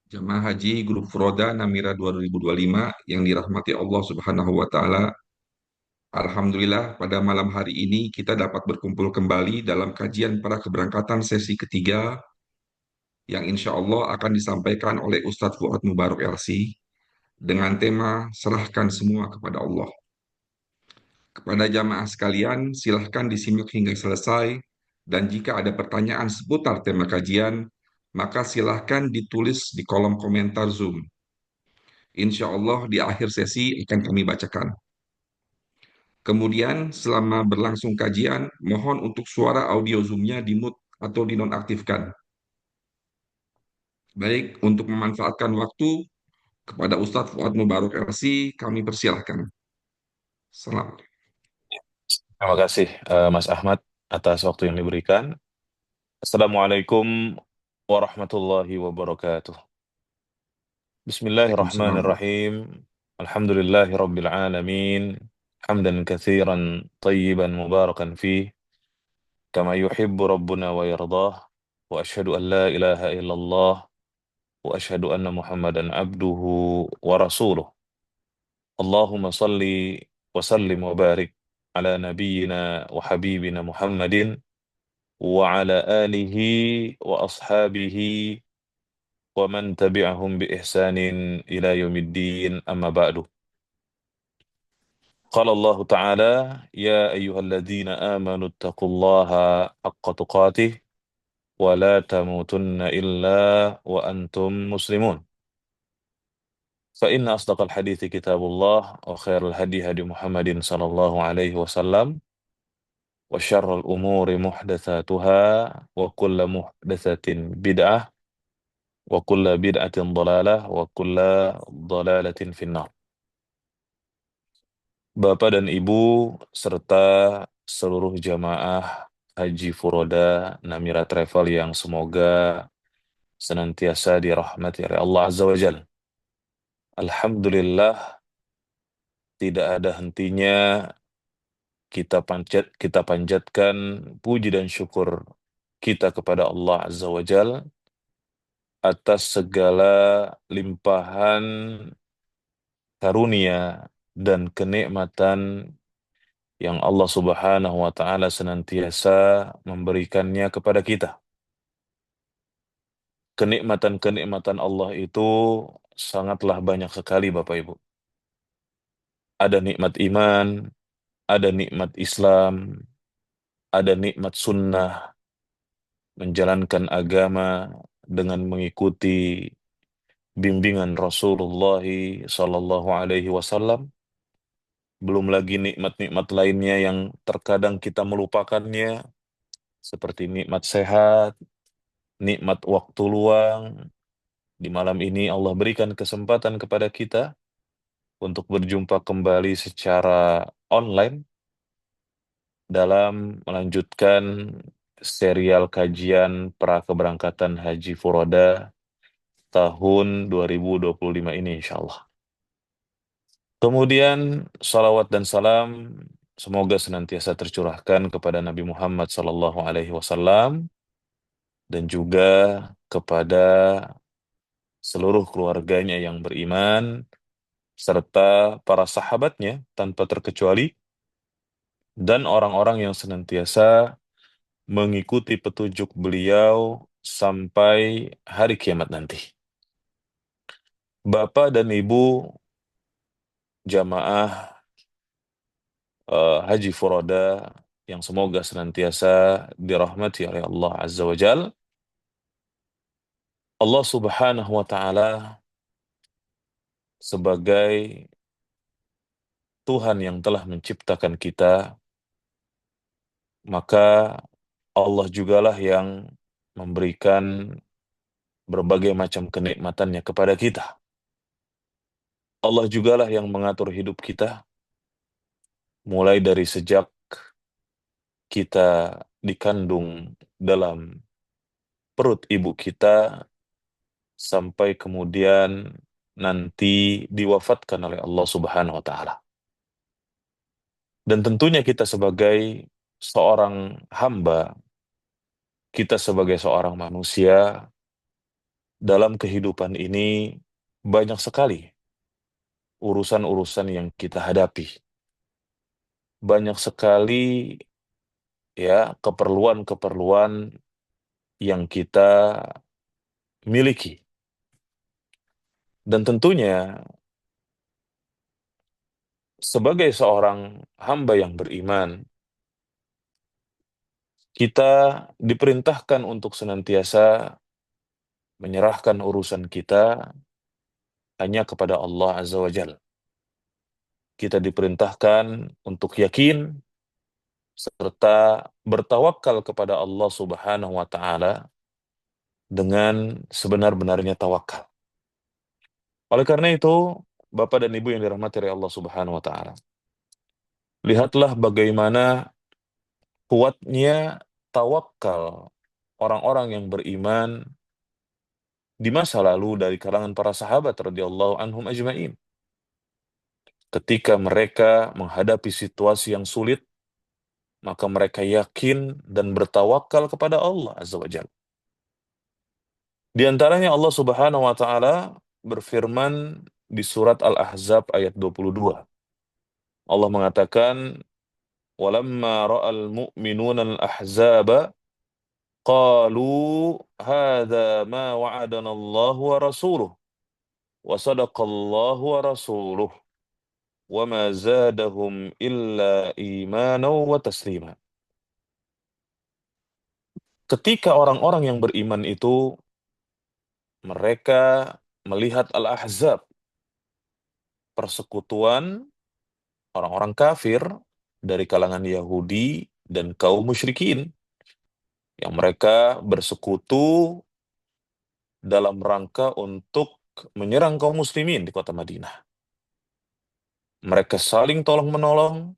Jemaah Haji Grup Furoda Namira 2025 yang dirahmati Allah Subhanahu wa taala. Alhamdulillah pada malam hari ini kita dapat berkumpul kembali dalam kajian para keberangkatan sesi ketiga yang insya Allah akan disampaikan oleh Ustadz Fuad Mubarok LC dengan tema Serahkan Semua kepada Allah. Kepada jamaah sekalian, silahkan disimak hingga selesai dan jika ada pertanyaan seputar tema kajian, maka silahkan ditulis di kolom komentar Zoom. Insya Allah di akhir sesi akan kami bacakan. Kemudian selama berlangsung kajian, mohon untuk suara audio Zoom-nya di-mute atau dinonaktifkan. Baik, untuk memanfaatkan waktu, kepada Ustadz Fuad Mubarok LC, kami persilahkan. Selamat. Terima kasih Mas Ahmad atas waktu yang diberikan. Assalamualaikum warahmatullahi wabarakatuh. Waalaikumsalam. Bismillahirrahmanirrahim. Alhamdulillahi rabbil alamin. Hamdan kathiran tayyiban mubarakan fih. Kama yuhibbu rabbuna wa yardah. Wa ashhadu an la ilaha illallah. Wa ashhadu anna muhammadan abduhu wa rasuluh. Allahumma salli wa sallim wa barik ala nabiyyina wa habibina Muhammadin وعلى آله وأصحابه ومن تبعهم بإحسان إلى يوم الدين أما بعد قال الله تعالى يا أيها الذين آمنوا اتقوا الله حق تقاته ولا تموتن إلا وأنتم مسلمون فإن أصدق الحديث كتاب الله وخير الهدي هدي محمد صلى الله عليه وسلم وشر الأمور محدثاتها وكل محدثة بدعة wa kulla bid'atin dhalalah wa kulla dhalalatin finnar. Bapak dan Ibu serta seluruh jamaah Haji Furoda Namira Travel yang semoga senantiasa dirahmati oleh Allah Azza wa Jalla. Alhamdulillah tidak ada hentinya kita panjatkan puji dan syukur kita kepada Allah Azza wa Jalla atas segala limpahan karunia dan kenikmatan yang Allah Subhanahu wa taala senantiasa memberikannya kepada kita. Kenikmatan-kenikmatan Allah itu sangatlah banyak sekali Bapak Ibu. Ada nikmat iman, ada nikmat Islam, ada nikmat sunnah, menjalankan agama dengan mengikuti bimbingan Rasulullah sallallahu alaihi wasallam. Belum lagi nikmat-nikmat lainnya yang terkadang kita melupakannya, seperti nikmat sehat, nikmat waktu luang. Di malam ini Allah berikan kesempatan kepada kita untuk berjumpa kembali secara online dalam melanjutkan serial kajian pra keberangkatan Haji Furoda tahun 2025 ini insya Allah. Kemudian salawat dan salam semoga senantiasa tercurahkan kepada Nabi Muhammad SAW dan juga kepada seluruh keluarganya yang beriman, serta para sahabatnya tanpa terkecuali, dan orang-orang yang senantiasa mengikuti petunjuk beliau sampai hari kiamat nanti. Bapak dan Ibu jamaah Haji Furoda yang semoga senantiasa dirahmati oleh Allah Azza wa Jal, Allah Subhanahu wa Ta'ala sebagai Tuhan yang telah menciptakan kita, maka Allah jugalah yang memberikan berbagai macam kenikmatannya kepada kita. Allah jugalah yang mengatur hidup kita, mulai dari sejak kita dikandung dalam perut ibu kita, sampai kemudian nanti diwafatkan oleh Allah Subhanahu wa Ta'ala. Dan tentunya kita sebagai seorang hamba, kita sebagai seorang manusia, dalam kehidupan ini banyak sekali urusan-urusan yang kita hadapi. Banyak sekali ya keperluan-keperluan yang kita miliki. Dan tentunya sebagai seorang hamba yang beriman, kita diperintahkan untuk senantiasa menyerahkan urusan kita hanya kepada Allah Azza wa Jalla. Kita diperintahkan untuk yakin serta bertawakal kepada Allah Subhanahu wa taala dengan sebenar-benarnya tawakal. Oleh karena itu, Bapak dan Ibu yang dirahmati oleh Allah Subhanahu wa taala, lihatlah bagaimana kuatnya tawakal orang-orang yang beriman di masa lalu dari kalangan para sahabat radhiyallahu anhum ajma'in. Ketika mereka menghadapi situasi yang sulit, maka mereka yakin dan bertawakal kepada Allah Azza wa Jalla. Di antaranya Allah Subhanahu wa taala berfirman di surat Al-Ahzab ayat 22. Allah mengatakan, "Walamma ra'al mu'minuna al-ahzaba qalu hadza ma wa'adana Allah wa rasuluh wa sadaqallahu wa rasuluh wa ma zadahum illa imanan wa taslima." Ketika orang-orang yang beriman itu mereka melihat Al-Ahzab, persekutuan orang-orang kafir dari kalangan Yahudi dan kaum musyrikin yang mereka bersekutu dalam rangka untuk menyerang kaum muslimin di kota Madinah. Mereka saling tolong-menolong,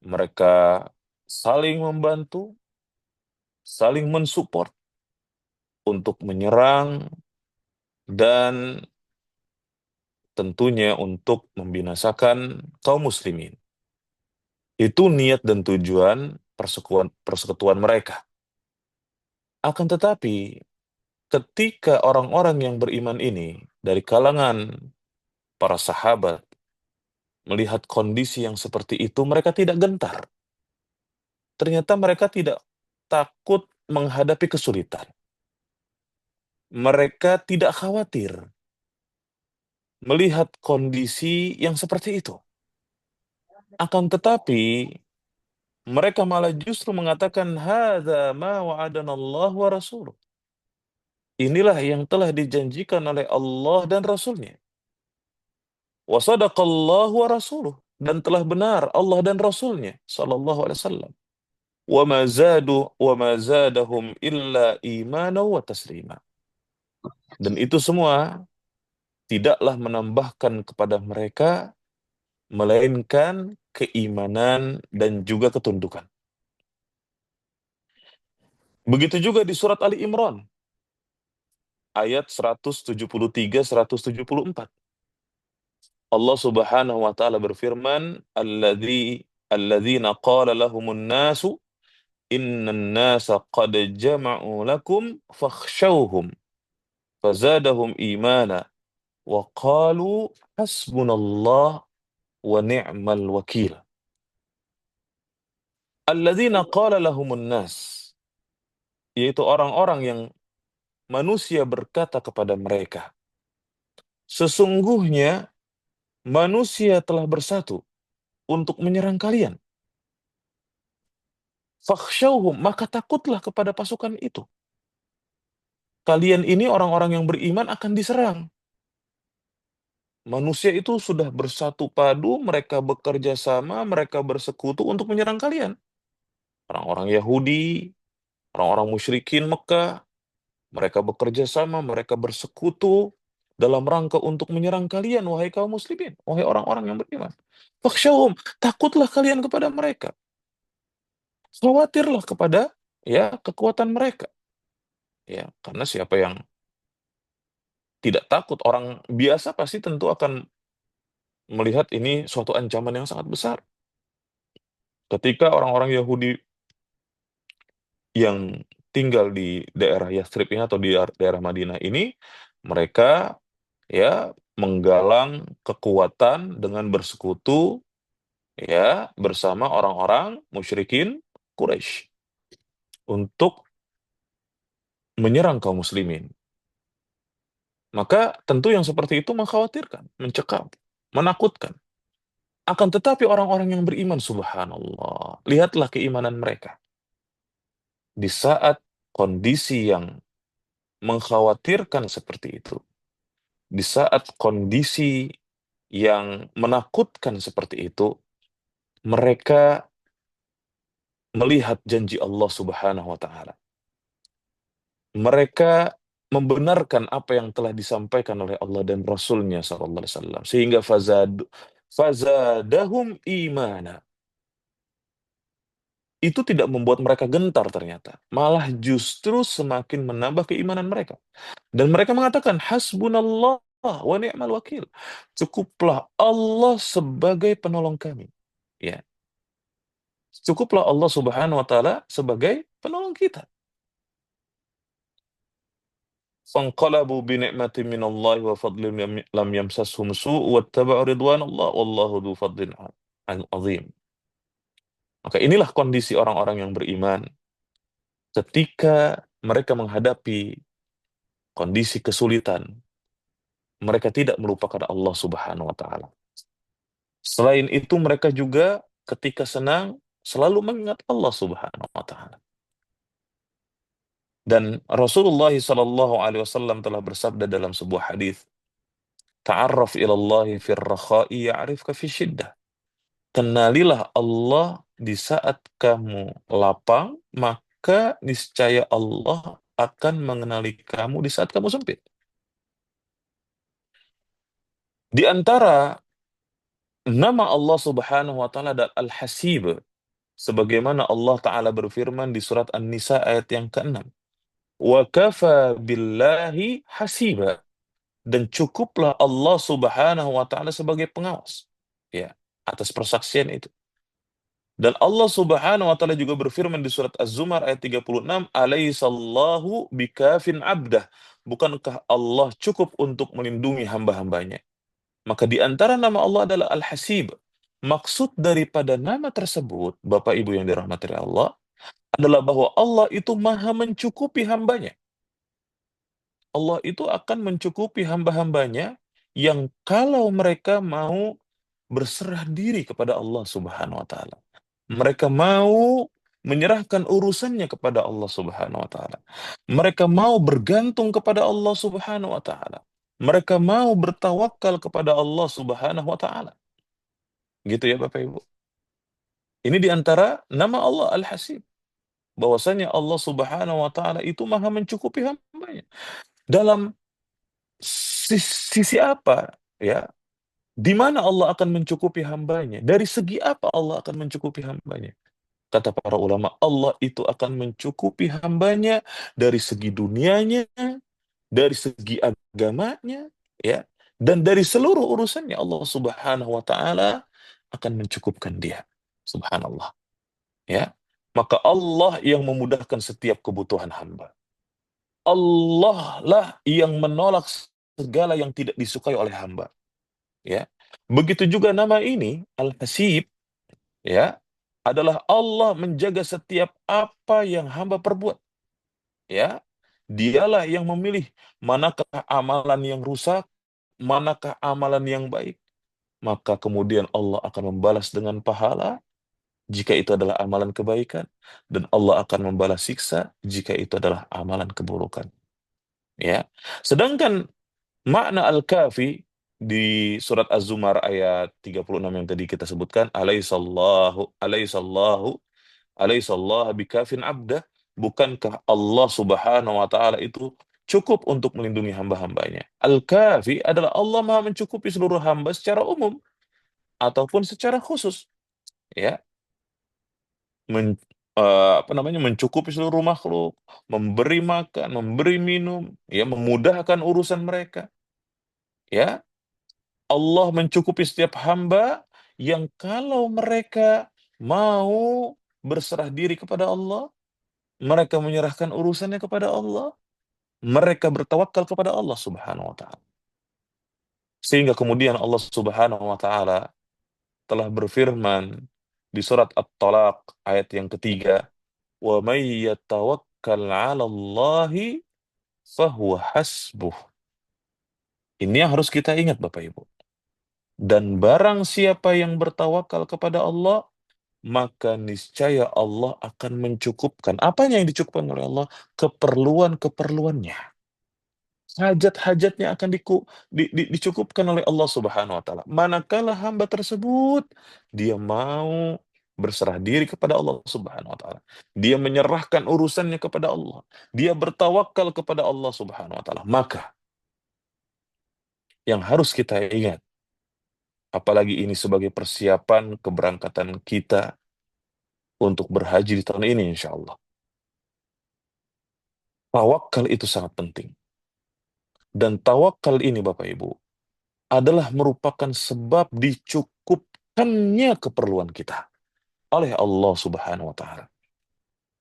mereka saling membantu, saling mensupport untuk menyerang dan tentunya untuk membinasakan kaum muslimin. Itu niat dan tujuan persekutuan mereka. Akan tetapi, ketika orang-orang yang beriman ini dari kalangan para sahabat melihat kondisi yang seperti itu, mereka tidak gentar. Ternyata mereka tidak takut menghadapi kesulitan. Mereka tidak khawatir melihat kondisi yang seperti itu. Akan tetapi, mereka malah justru mengatakan, "Hadza ma wa'adana Allah wa rasuluh." Inilah yang telah dijanjikan oleh Allah dan Rasulnya. Wa sadaqallahu wa rasuluh. Dan telah benar Allah dan Rasulnya sallallahu alaihi wasallam. Wa ma zadahum illa imana wa taslima. Dan itu semua tidaklah menambahkan kepada mereka melainkan keimanan dan juga ketundukan. Begitu juga di surat Ali Imran ayat 173-174. Allah Subhanahu wa taala berfirman, alladzina qala lahumun nasu innan nasa qad jama'u lakum fakhshawhum fazadahum imana wa qalu hasbunallah wa ni'mal wakil. Alladzina qala lahumun nas, yaitu orang-orang yang manusia berkata kepada mereka, sesungguhnya manusia telah bersatu untuk menyerang kalian. Fakhshawhum, maka takutlah kepada pasukan itu. Kalian ini orang-orang yang beriman akan diserang. Manusia itu sudah bersatu padu, mereka bekerja sama, mereka bersekutu untuk menyerang kalian. Orang-orang Yahudi, orang-orang musyrikin Mekah, mereka bekerja sama, mereka bersekutu dalam rangka untuk menyerang kalian, wahai kaum muslimin, wahai orang-orang yang beriman. Fakhshawhum, takutlah kalian kepada mereka. Khawatirlah kepada ya kekuatan mereka. Ya, karena siapa yang tidak takut, orang biasa pasti tentu akan melihat ini suatu ancaman yang sangat besar. Ketika orang-orang Yahudi yang tinggal di daerah Yathrib ini atau di daerah Madinah ini, mereka ya menggalang kekuatan dengan bersekutu ya bersama orang-orang musyrikin Quraisy untuk menyerang kaum muslimin. Maka tentu yang seperti itu mengkhawatirkan, mencekam, menakutkan. Akan tetapi orang-orang yang beriman, subhanallah, lihatlah keimanan mereka. Di saat kondisi yang mengkhawatirkan seperti itu, di saat kondisi yang menakutkan seperti itu, mereka melihat janji Allah Subhanahu wa taala. Mereka membenarkan apa yang telah disampaikan oleh Allah dan Rasulnya sallallahu alaihi wasallam sehingga fazadahum imana. Itu tidak membuat mereka gentar ternyata, malah justru semakin menambah keimanan mereka. Dan mereka mengatakan hasbunallah wa ni'mal wakil. Cukuplah Allah sebagai penolong kami. Ya, cukuplah Allah Subhanahu wa taala sebagai penolong kita. Fanqalabu bi ni'matin minallahi wa fadlin lam yamsashum su' wattaba'u ridwanallah wallahu dzu fadlin azim. Maka inilah kondisi orang-orang yang beriman ketika mereka menghadapi kondisi kesulitan, mereka tidak melupakan Allah Subhanahu wa taala. Selain itu mereka juga ketika senang selalu mengingat Allah Subhanahu wa taala. Dan Rasulullah sallallahu alaihi wasallam telah bersabda dalam sebuah hadis, "Ta'arraf ila Allah fir rakha'i ya'rifka fi syiddah." Kenalilah Allah di saat kamu lapang, maka niscaya Allah akan mengenali kamu di saat kamu sempit. Di antara nama Allah Subhanahu wa taala adalah Al-Hasib. Sebagaimana Allah taala berfirman di surat An-Nisa ayat yang ke-6. Wa kafa billahi hasiba. Dan cukuplah Allah Subhanahu wa taala sebagai pengawas. Ya, atas persaksian itu. Dan Allah Subhanahu wa taala juga berfirman di surat Az-Zumar ayat 36, "Alaihissallahu bikafin abdah." Bukankah Allah cukup untuk melindungi hamba-hambanya? Maka di antara nama Allah adalah Al-Hasib. Maksud daripada nama tersebut, Bapak Ibu yang dirahmati Allah, adalah bahwa Allah itu maha mencukupi hambanya. Allah itu akan mencukupi hamba-hambanya yang kalau mereka mau berserah diri kepada Allah Subhanahu wa taala. Mereka mau menyerahkan urusannya kepada Allah Subhanahu wa taala. Mereka mau bergantung kepada Allah Subhanahu wa taala. Mereka mau bertawakal kepada Allah Subhanahu wa taala. Gitu ya Bapak Ibu. Ini di antara nama Allah Al-Hasib. Bahwasanya Allah Subhanahu wa taala itu maha mencukupi hambanya. Dalam sisi apa ya? Di mana Allah akan mencukupi hambanya? Dari segi apa Allah akan mencukupi hambanya? Kata para ulama, Allah itu akan mencukupi hambanya dari segi dunianya, dari segi agamanya, ya, dan dari seluruh urusannya Allah Subhanahu wa taala akan mencukupkan dia. Subhanallah, ya. Maka Allah yang memudahkan setiap kebutuhan hamba. Allah lah yang menolak segala yang tidak disukai oleh hamba, ya. Begitu juga nama ini Al-Hasib, ya, adalah Allah menjaga setiap apa yang hamba perbuat, ya. Dialah yang memilih manakah amalan yang rusak, manakah amalan yang baik. Maka kemudian Allah akan membalas dengan pahala jika itu adalah amalan kebaikan, dan Allah akan membalas siksa jika itu adalah amalan keburukan. Ya. Sedangkan makna al-kafi di surat Az-Zumar ayat 36 yang tadi kita sebutkan, alaihissallahu bikafin abdah, bukankah Allah Subhanahu wa taala itu cukup untuk melindungi hamba-hambanya. Al-kafi adalah Allah Maha mencukupi seluruh hamba secara umum ataupun secara khusus, ya. Men, mencukupi seluruh makhluk, memberi makan, memberi minum, ya, memudahkan urusan mereka, ya. Allah mencukupi setiap hamba yang kalau mereka mau berserah diri kepada Allah, Mereka menyerahkan urusannya kepada Allah. Mereka bertawakal kepada Allah Subhanahu wa taala. Sehingga kemudian Allah Subhanahu wa taala telah berfirman di surat At-Talaq ayat yang ketiga, "Wa may yatawakkal 'ala Allahi fahuwa hasbuh." Ini yang harus kita ingat Bapak Ibu. Dan barang siapa yang bertawakal kepada Allah, maka niscaya Allah akan mencukupkan. Apanya yang dicukupkan oleh Allah? Keperluan-keperluannya. Hajat-hajatnya akan dicukupkan oleh Allah Subhanahu wa taala. Manakala hamba tersebut dia mau berserah diri kepada Allah Subhanahu wa taala. Dia menyerahkan urusannya kepada Allah. Dia bertawakal kepada Allah Subhanahu wa taala. Maka yang harus kita ingat, apalagi ini sebagai persiapan keberangkatan kita untuk berhaji di tahun ini insya Allah. Tawakal itu sangat penting. Dan tawakal ini Bapak Ibu adalah merupakan sebab dicukupkannya keperluan kita oleh Allah Subhanahu wa taala.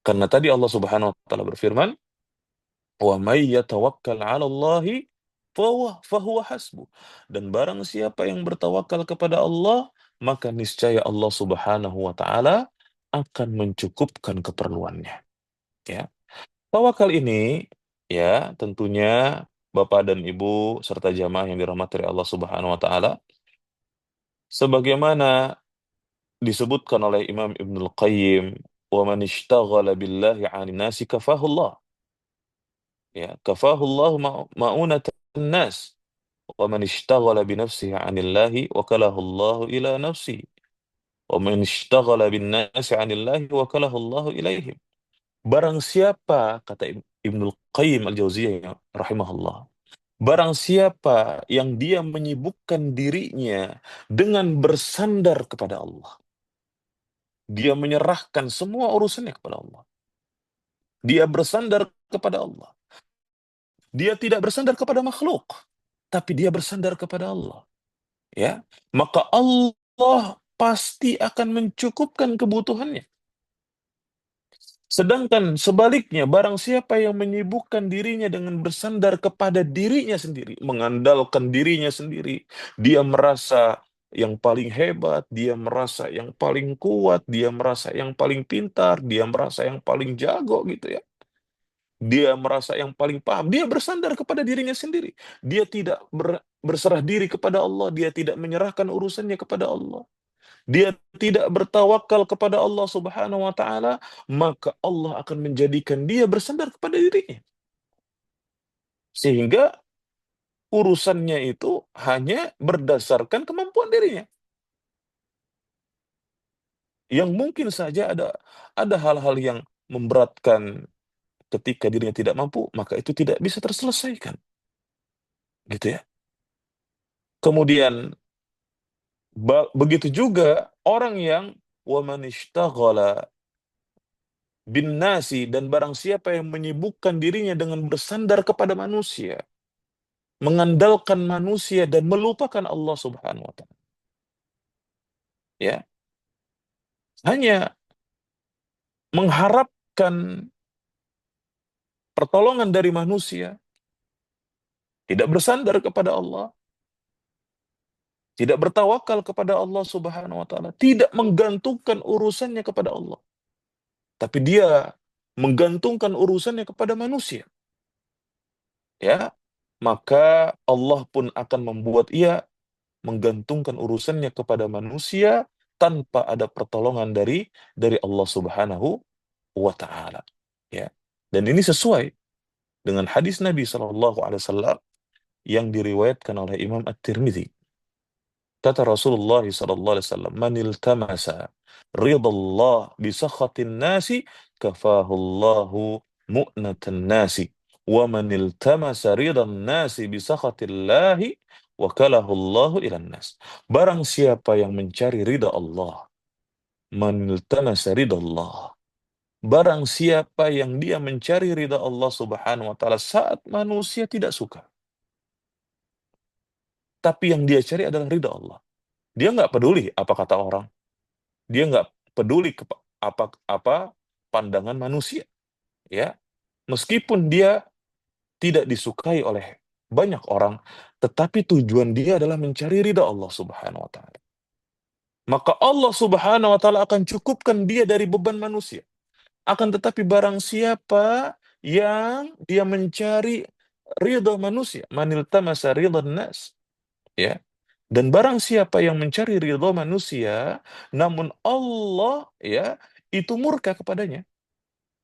Karena tadi Allah Subhanahu wa taala berfirman, "Wa may yatawakkal 'ala Allahi fahuwa hasbuh." Dan barang siapa yang bertawakal kepada Allah, maka niscaya Allah Subhanahu wa taala akan mencukupkan keperluannya. Ya. Tawakal ini ya tentunya Bapak dan Ibu serta jamaah yang dirahmati oleh Allah Subhanahu wa taala sebagaimana disebutkan oleh Imam Ibnul Qayyim, "Wa man ishtaghala billahi 'anil nasi kafahullah." Ya, kafahullahu ma'unatan nas. Wa man ishtaghala bi nafsihi 'anillahi wakalahu Allahu ila nafsi. Wa man ishtaghala bin nasi 'anillahi wakalahu Allahu ilaihim. Barang siapa kata Ibnul Qayyim Al-Jauziyah rahimahullah, barang siapa yang dia menyibukkan dirinya dengan bersandar kepada Allah, dia menyerahkan semua urusannya kepada Allah. Dia bersandar kepada Allah. Dia tidak bersandar kepada makhluk, tapi dia bersandar kepada Allah. Ya, maka Allah pasti akan mencukupkan kebutuhannya. Sedangkan sebaliknya, barang siapa yang menyibukkan dirinya dengan bersandar kepada dirinya sendiri, mengandalkan dirinya sendiri, dia merasa yang paling hebat, dia merasa yang paling kuat, dia merasa yang paling pintar, dia merasa yang paling jago gitu ya. Dia merasa yang paling paham, dia bersandar kepada dirinya sendiri. Dia tidak berserah diri kepada Allah, dia tidak menyerahkan urusannya kepada Allah. Dia tidak bertawakal kepada Allah Subhanahu wa taala, maka Allah akan menjadikan dia bersandar kepada dirinya. Sehingga urusannya itu hanya berdasarkan kemampuan dirinya. Yang mungkin saja ada hal-hal yang memberatkan ketika dirinya tidak mampu, maka itu tidak bisa terselesaikan. Gitu ya. Kemudian begitu juga orang yang wa man ishtaghala bin nasi, dan barang siapa yang menyibukkan dirinya dengan bersandar kepada manusia, mengandalkan manusia dan melupakan Allah Subhanahu wa taala. Ya, hanya mengharapkan pertolongan dari manusia, tidak bersandar kepada Allah, tidak bertawakal kepada Allah Subhanahu wa taala, tidak menggantungkan urusannya kepada Allah, tapi dia menggantungkan urusannya kepada manusia. Ya, maka Allah pun akan membuat ia menggantungkan urusannya kepada manusia tanpa ada pertolongan dari Allah Subhanahu wa taala. Ya. Dan ini sesuai dengan hadis Nabi sallallahu alaihi wasallam yang diriwayatkan oleh Imam At-Tirmidzi. Kata Rasulullah sallallahu alaihi wasallam, "Man iltamasa ridallah bi sakhatin nasi kafahu Allahu mu'natan nasi, wa man iltamasa ridan nasi bi sakhatillahi wakalahu Allahu ilan nas." Barang siapa yang mencari ridha Allah, man iltamasa ridallah. Barang siapa yang dia mencari ridha Allah Subhanahu wa taala saat manusia tidak suka, tapi yang dia cari adalah ridha Allah. Dia nggak peduli apa kata orang. Dia nggak peduli apa apa pandangan manusia. ya, meskipun dia tidak disukai oleh banyak orang, tetapi tujuan dia adalah mencari ridha Allah Subhanahu wa taala. Maka Allah Subhanahu wa taala akan cukupkan dia dari beban manusia. Akan tetapi barang siapa yang dia mencari ridha manusia, manil tamasa ridha nas, ya. Dan barang siapa yang mencari ridha manusia, namun Allah, ya, itu murka kepadanya.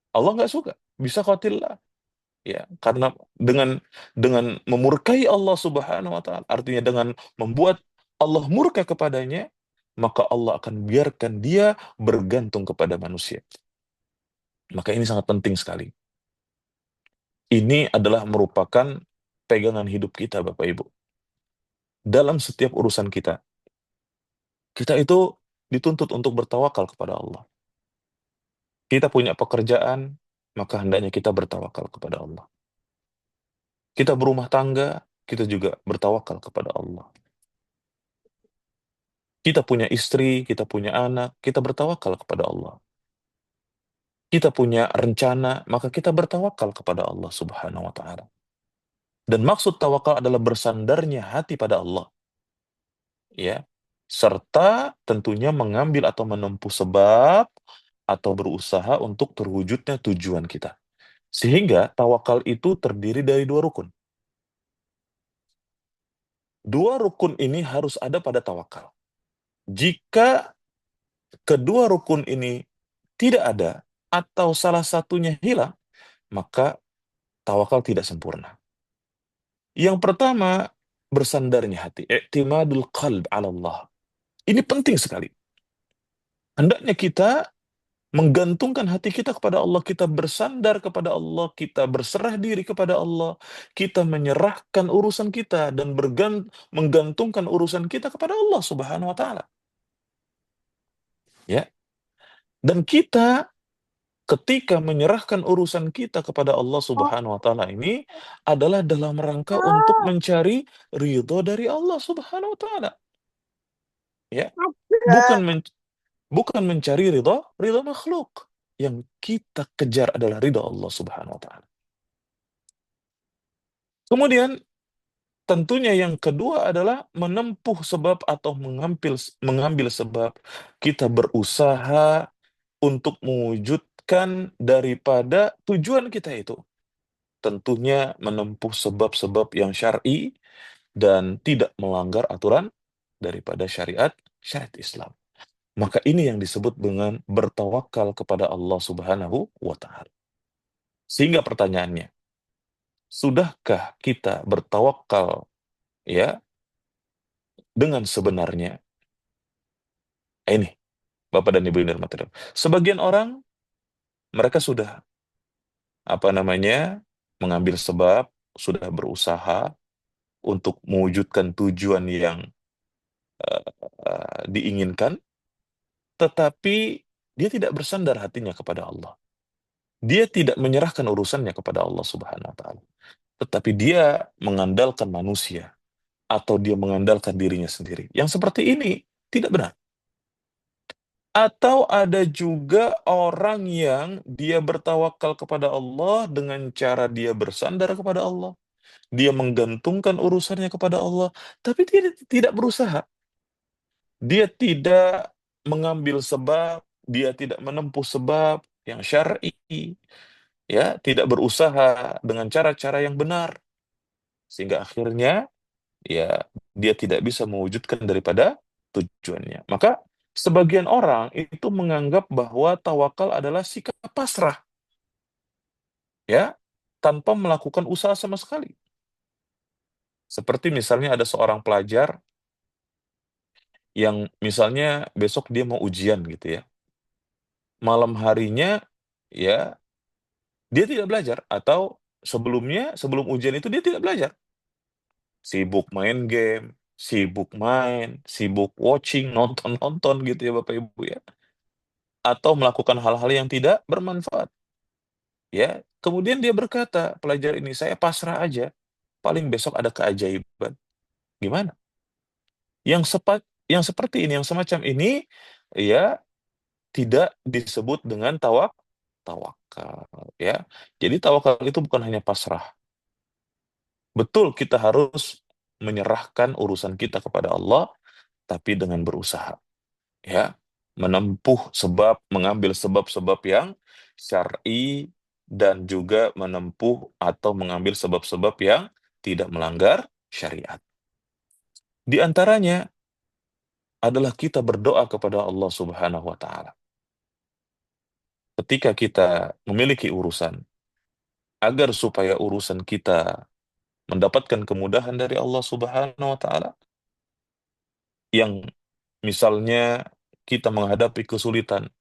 Allah nggak suka. Bisa qatillah, ya, karena dengan memurkai Allah Subhanahu wa taala, artinya dengan membuat Allah murka kepadanya, maka Allah akan biarkan dia bergantung kepada manusia. Maka ini sangat penting sekali. Ini adalah merupakan pegangan hidup kita, Bapak Ibu. Dalam setiap urusan kita, kita itu dituntut untuk bertawakal kepada Allah. Kita punya pekerjaan, maka hendaknya kita bertawakal kepada Allah. Kita berumah tangga, kita juga bertawakal kepada Allah. Kita punya istri, kita punya anak, kita bertawakal kepada Allah. Kita punya rencana, maka kita bertawakal kepada Allah Subhanahu wa taala. Dan maksud tawakal adalah bersandarnya hati pada Allah, ya. Serta tentunya mengambil atau menempuh sebab atau berusaha untuk terwujudnya tujuan kita. Sehingga tawakal itu terdiri dari dua rukun. Dua rukun ini harus ada pada tawakal. Jika kedua rukun ini tidak ada atau salah satunya hilang, maka tawakal tidak sempurna. Yang pertama, bersandarnya hati, i'timadul qalb 'ala Allah. Ini penting sekali. Hendaknya kita menggantungkan hati kita kepada Allah, kita bersandar kepada Allah, kita berserah diri kepada Allah, kita menyerahkan urusan kita dan menggantungkan urusan kita kepada Allah Subhanahu wa taala. Ya. Dan kita ketika menyerahkan urusan kita kepada Allah Subhanahu wa taala ini adalah dalam rangka untuk mencari ridho dari Allah Subhanahu wa taala. Ya. Bukan bukan mencari ridho makhluk. Yang kita kejar adalah ridho Allah Subhanahu wa taala. Kemudian tentunya yang kedua adalah menempuh sebab atau mengambil sebab. Kita berusaha untuk mewujudkan daripada tujuan kita itu. Tentunya menempuh sebab-sebab yang syar'i dan tidak melanggar aturan daripada syariat Islam. Maka ini yang disebut dengan bertawakal kepada Allah Subhanahu wa taala. Sehingga pertanyaannya, sudahkah kita bertawakal, ya, dengan sebenarnya? Ini Bapak dan Ibu yang dirahmati Allah. Sebagian orang mereka sudah mengambil sebab, sudah berusaha untuk mewujudkan tujuan yang diinginkan, tetapi dia tidak bersandar hatinya kepada Allah. Dia tidak menyerahkan urusannya kepada Allah Subhanahu wa taala. Tetapi dia mengandalkan manusia atau dia mengandalkan dirinya sendiri. Yang seperti ini tidak benar. Atau ada juga orang yang dia bertawakal kepada Allah dengan cara dia bersandar kepada Allah. Dia menggantungkan urusannya kepada Allah, tapi dia tidak berusaha. Dia tidak mengambil sebab, dia tidak menempuh sebab yang syar'i, ya, tidak berusaha dengan cara-cara yang benar, sehingga akhirnya, ya, dia tidak bisa mewujudkan daripada tujuannya. Maka sebagian orang itu menganggap bahwa tawakal adalah sikap pasrah, ya, tanpa melakukan usaha sama sekali. Seperti misalnya ada seorang pelajar yang misalnya besok dia mau ujian gitu ya. Malam harinya, ya, dia tidak belajar atau sebelumnya sebelum ujian itu dia tidak belajar. Sibuk main game, sibuk main, sibuk watching, nonton-nonton gitu ya Bapak Ibu ya. Atau melakukan hal-hal yang tidak bermanfaat. Ya, kemudian dia berkata, pelajar ini saya pasrah aja, paling besok ada keajaiban. Gimana? Yang seperti ini, yang semacam ini, ya, tidak disebut dengan bertawakal, ya. Jadi tawakal itu bukan hanya pasrah. Betul, kita harus menyerahkan urusan kita kepada Allah, tapi dengan berusaha, ya. Menempuh sebab, mengambil sebab-sebab yang syar'i dan juga menempuh atau mengambil sebab-sebab yang tidak melanggar syariat. Di antaranya adalah kita berdoa kepada Allah Subhanahu wa taala. Ketika kita memiliki urusan, agar supaya urusan kita mendapatkan kemudahan dari Allah Subhanahu wa taala, yang misalnya kita menghadapi kesulitan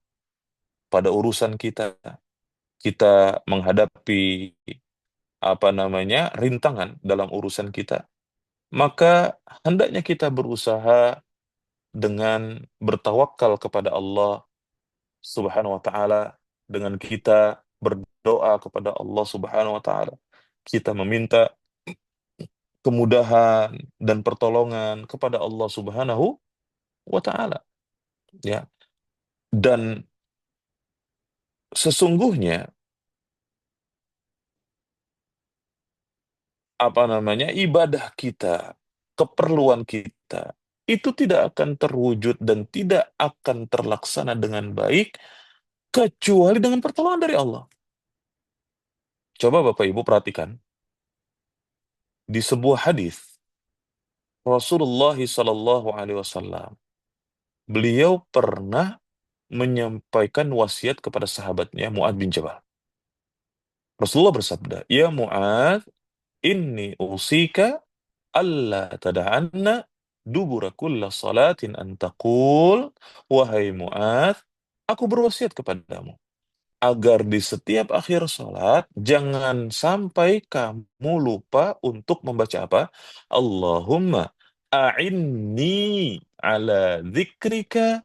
pada urusan kita, kita menghadapi rintangan dalam urusan kita, maka hendaknya kita berusaha dengan bertawakal kepada Allah Subhanahu wa taala, dengan kita berdoa kepada Allah Subhanahu wa taala. Kita meminta kemudahan dan pertolongan kepada Allah Subhanahu wa taala, ya. Dan sesungguhnya ibadah kita, keperluan kita itu tidak akan terwujud dan tidak akan terlaksana dengan baik kecuali dengan pertolongan dari Allah. Coba Bapak Ibu perhatikan di sebuah hadis Rasulullah Shallallahu alaihi wasallam, beliau pernah menyampaikan wasiat kepada sahabatnya Mu'adz bin Jabal. Rasulullah bersabda, "Ya Mu'adz, inni usika alla tada'anna dubura kulla salatin an taqul, wahai Mu'adz, aku berwasiat kepadamu agar di setiap akhir salat jangan sampai kamu lupa untuk membaca apa? Allahumma a'inni ala dzikrika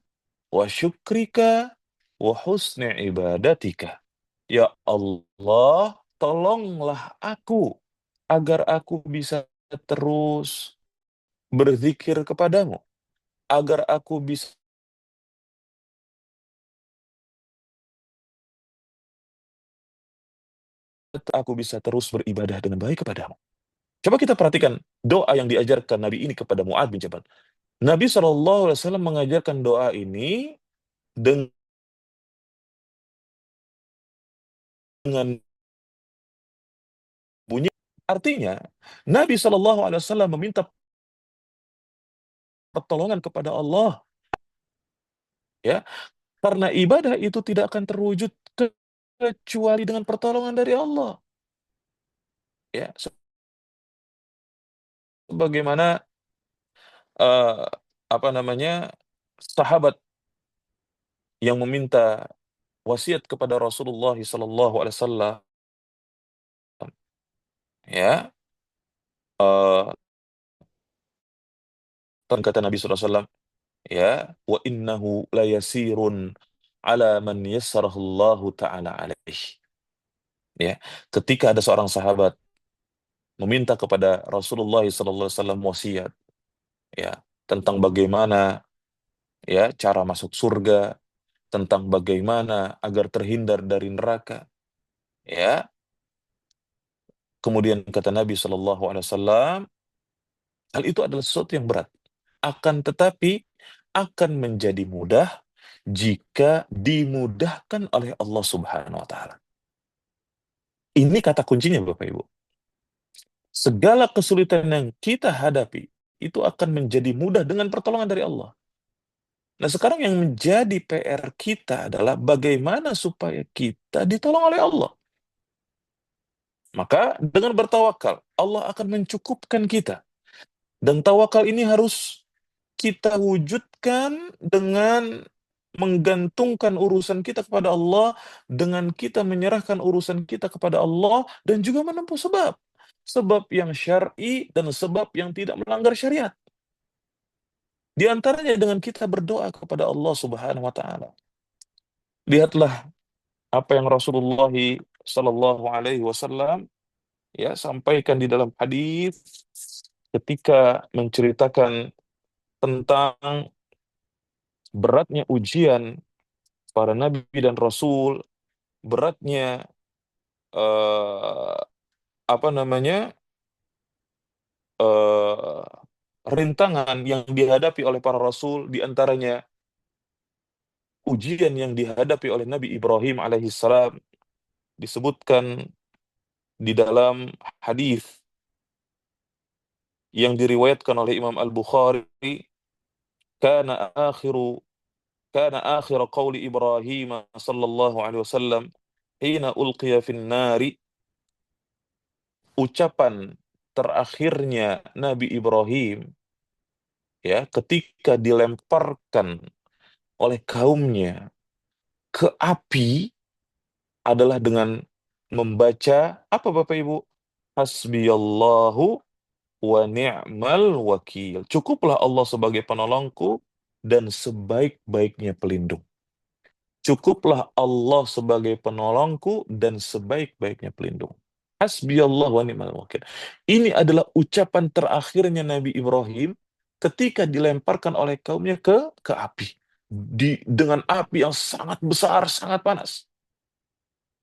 wa syukrika wa husni ibadatika." Ya Allah, tolonglah aku agar aku bisa terus berzikir kepadamu, agar aku bisa terus beribadah dengan baik kepadamu. Coba kita perhatikan doa yang diajarkan Nabi ini kepada Mu'adz bin Jabal. Nabi SAW mengajarkan doa ini dengan bunyi. Artinya, Nabi SAW meminta pertolongan kepada Allah, ya, karena ibadah itu tidak akan terwujud kecuali dengan pertolongan dari Allah, ya. Sebagaimana eh, sahabat yang meminta wasiat kepada Rasulullah SAW, ya, eh, dan kata Nabi SAW, ya, wa innahu layasirun ala man yassarahullahu ta'ala alaih, ya. Ketika ada seorang sahabat meminta kepada Rasulullah SAW wasiat, ya, tentang bagaimana, ya, cara masuk surga, tentang bagaimana agar terhindar dari neraka, ya. Kemudian kata Nabi SAW, hal itu adalah sesuatu yang berat. Akan tetapi akan menjadi mudah jika dimudahkan oleh Allah Subhanahu wa taala. Ini kata kuncinya Bapak Ibu. Segala kesulitan yang kita hadapi itu akan menjadi mudah dengan pertolongan dari Allah. Nah, sekarang yang menjadi PR kita adalah bagaimana supaya kita ditolong oleh Allah. Maka dengan bertawakal, Allah akan mencukupkan kita. Dan tawakal ini harus kita wujudkan dengan menggantungkan urusan kita kepada Allah, dengan kita menyerahkan urusan kita kepada Allah, dan juga menempuh sebab. Sebab yang syar'i dan sebab yang tidak melanggar syariat. Di antaranya dengan kita berdoa kepada Allah Subhanahu wa taala. Lihatlah apa yang Rasulullah Shallallahu alaihi wasallam, ya, sampaikan di dalam hadis ketika menceritakan tentang beratnya ujian para nabi dan rasul beratnya eh, apa namanya eh, rintangan yang dihadapi oleh para rasul, di antaranya ujian yang dihadapi oleh Nabi Ibrahim alaihissalam, disebutkan di dalam hadis yang diriwayatkan oleh Imam Al-Bukhari, kana akhiru kana akhir qauli Ibrahim sallallahu alaihi wasallam hina ulqiya fin nari, ucapan terakhirnya Nabi Ibrahim, ya, ketika dilemparkan oleh kaumnya ke api, adalah dengan membaca apa Bapak Ibu? Hasbiyallahu wa ni'mal wakil. Cukuplah Allah sebagai penolongku dan sebaik-baiknya pelindung. Cukuplah Allah sebagai penolongku dan sebaik-baiknya pelindung. Hasbiyallah wa ni'mal wakil. Ini adalah ucapan terakhirnya Nabi Ibrahim ketika dilemparkan oleh kaumnya ke api. Dengan api yang sangat besar, sangat panas.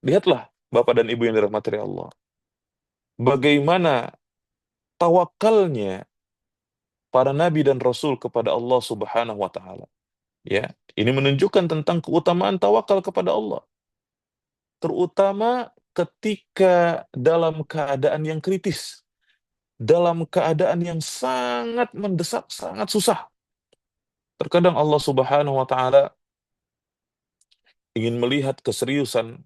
Lihatlah, Bapak dan Ibu yang dirahmati Allah. Bagaimana tawakalnya para nabi dan rasul kepada Allah Subhanahu wa taala. Ya, ini menunjukkan tentang keutamaan tawakal kepada Allah, terutama ketika dalam keadaan yang kritis, dalam keadaan yang sangat mendesak, sangat susah. Terkadang Allah Subhanahu wa taala ingin melihat keseriusan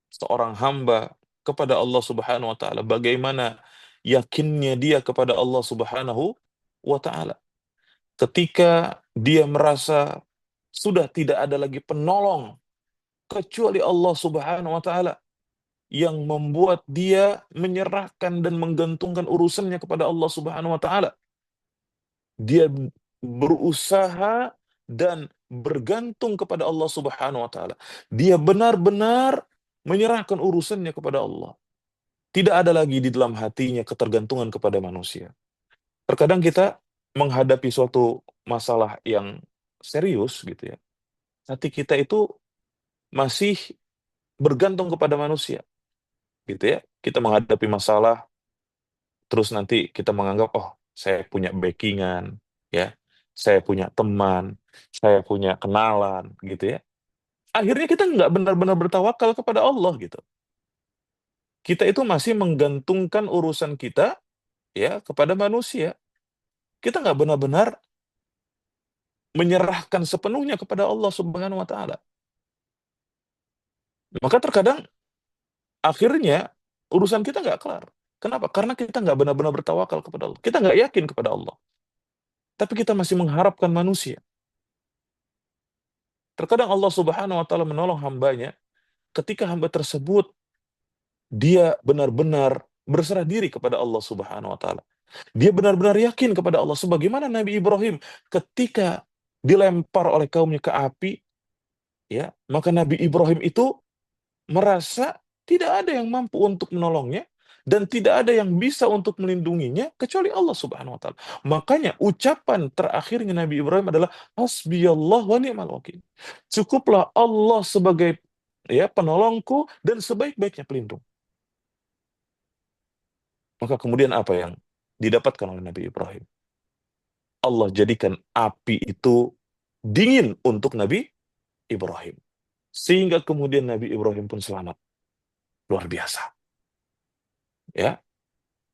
seorang hamba kepada Allah Subhanahu wa taala, bagaimana yakinnya dia kepada Allah Subhanahu wa taala. Ketika dia merasa sudah tidak ada lagi penolong kecuali Allah Subhanahu wa taala, yang membuat dia menyerahkan dan menggantungkan urusannya kepada Allah Subhanahu wa taala. Dia berusaha dan bergantung kepada Allah Subhanahu wa taala. Dia benar-benar menyerahkan urusannya kepada Allah. Tidak ada lagi di dalam hatinya ketergantungan kepada manusia. Terkadang kita menghadapi suatu masalah yang serius gitu ya. Hati kita itu masih bergantung kepada manusia gitu ya. Kita menghadapi masalah, terus nanti kita menganggap, oh, saya punya backingan, ya, saya punya teman, saya punya kenalan, gitu ya. Akhirnya kita nggak benar-benar bertawakal kepada Allah gitu. Kita itu masih menggantungkan urusan kita, ya, kepada manusia. Kita nggak benar-benar menyerahkan sepenuhnya kepada Allah Subhanahu Wa Taala. Maka terkadang akhirnya urusan kita nggak kelar. Kenapa? Karena kita nggak benar-benar bertawakal kepada Allah. Kita nggak yakin kepada Allah. Tapi kita masih mengharapkan manusia. Terkadang Allah Subhanahu wa taala menolong hambanya ketika hamba tersebut dia benar-benar berserah diri kepada Allah Subhanahu wa taala. Dia benar-benar yakin kepada Allah sebagaimana Nabi Ibrahim ketika dilempar oleh kaumnya ke api, ya, maka Nabi Ibrahim itu merasa tidak ada yang mampu untuk menolongnya dan tidak ada yang bisa untuk melindunginya kecuali Allah Subhanahu wa taala. Makanya ucapan terakhirnya Nabi Ibrahim adalah hasbiyallah wa ni'mal wakil. Cukuplah Allah sebagai, ya, penolongku dan sebaik-baiknya pelindung. Maka kemudian apa yang didapatkan oleh Nabi Ibrahim? Allah jadikan api itu dingin untuk Nabi Ibrahim. Sehingga kemudian Nabi Ibrahim pun selamat. Luar biasa. Ya.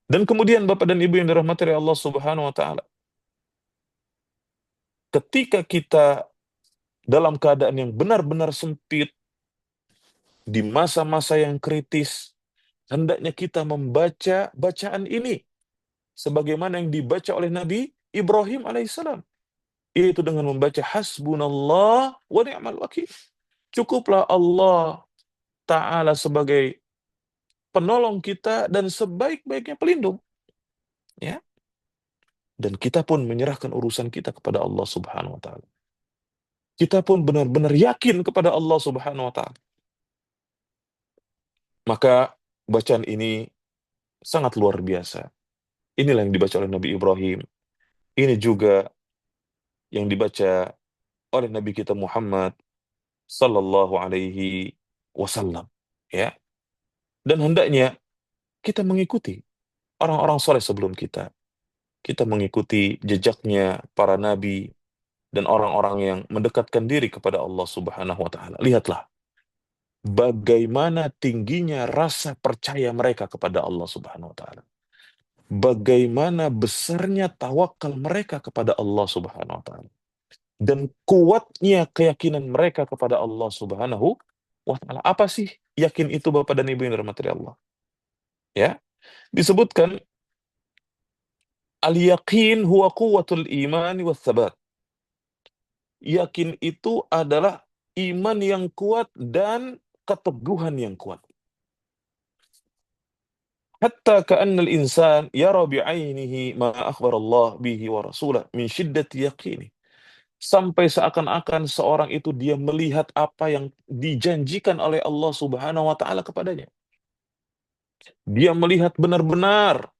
Dan kemudian Bapak dan Ibu yang dirahmati oleh Allah Subhanahu wa taala, ketika kita dalam keadaan yang benar-benar sempit, di masa-masa yang kritis, hendaknya kita membaca bacaan ini sebagaimana yang dibaca oleh Nabi Ibrahim alaihissalam, yaitu dengan membaca hasbunallah wa ni'mal wakil. Cukuplah Allah taala sebagai penolong kita dan sebaik-baiknya pelindung, ya. Dan kita pun menyerahkan urusan kita kepada Allah Subhanahu wa taala. Kita pun benar-benar yakin kepada Allah Subhanahu wa taala. Maka bacaan ini sangat luar biasa. Inilah yang dibaca oleh Nabi Ibrahim. Ini juga yang dibaca oleh Nabi kita Muhammad sallallahu alaihi wasallam. Ya, dan hendaknya kita mengikuti orang-orang soleh sebelum kita. Kita mengikuti jejaknya para nabi dan orang-orang yang mendekatkan diri kepada Allah Subhanahu wa taala. Lihatlah bagaimana tingginya rasa percaya mereka kepada Allah Subhanahu wa taala. Bagaimana besarnya tawakal mereka kepada Allah Subhanahu wa taala. Dan kuatnya keyakinan mereka kepada Allah Subhanahu wa taala. Apa sih yakin itu Bapak dan Ibu yang dirahmati Allah? Ya, disebutkan al-yaqin huwa quwwatul iman was sabat. Yakin itu adalah iman yang kuat dan keteguhan yang kuat. Hatta ka'annal insan yara bi'ainihi ma akhbar Allah bihi wa rasulah min syiddati yaqini. Sampai seakan-akan seorang itu dia melihat apa yang dijanjikan oleh Allah Subhanahu wa taala kepadanya. Dia melihat benar-benar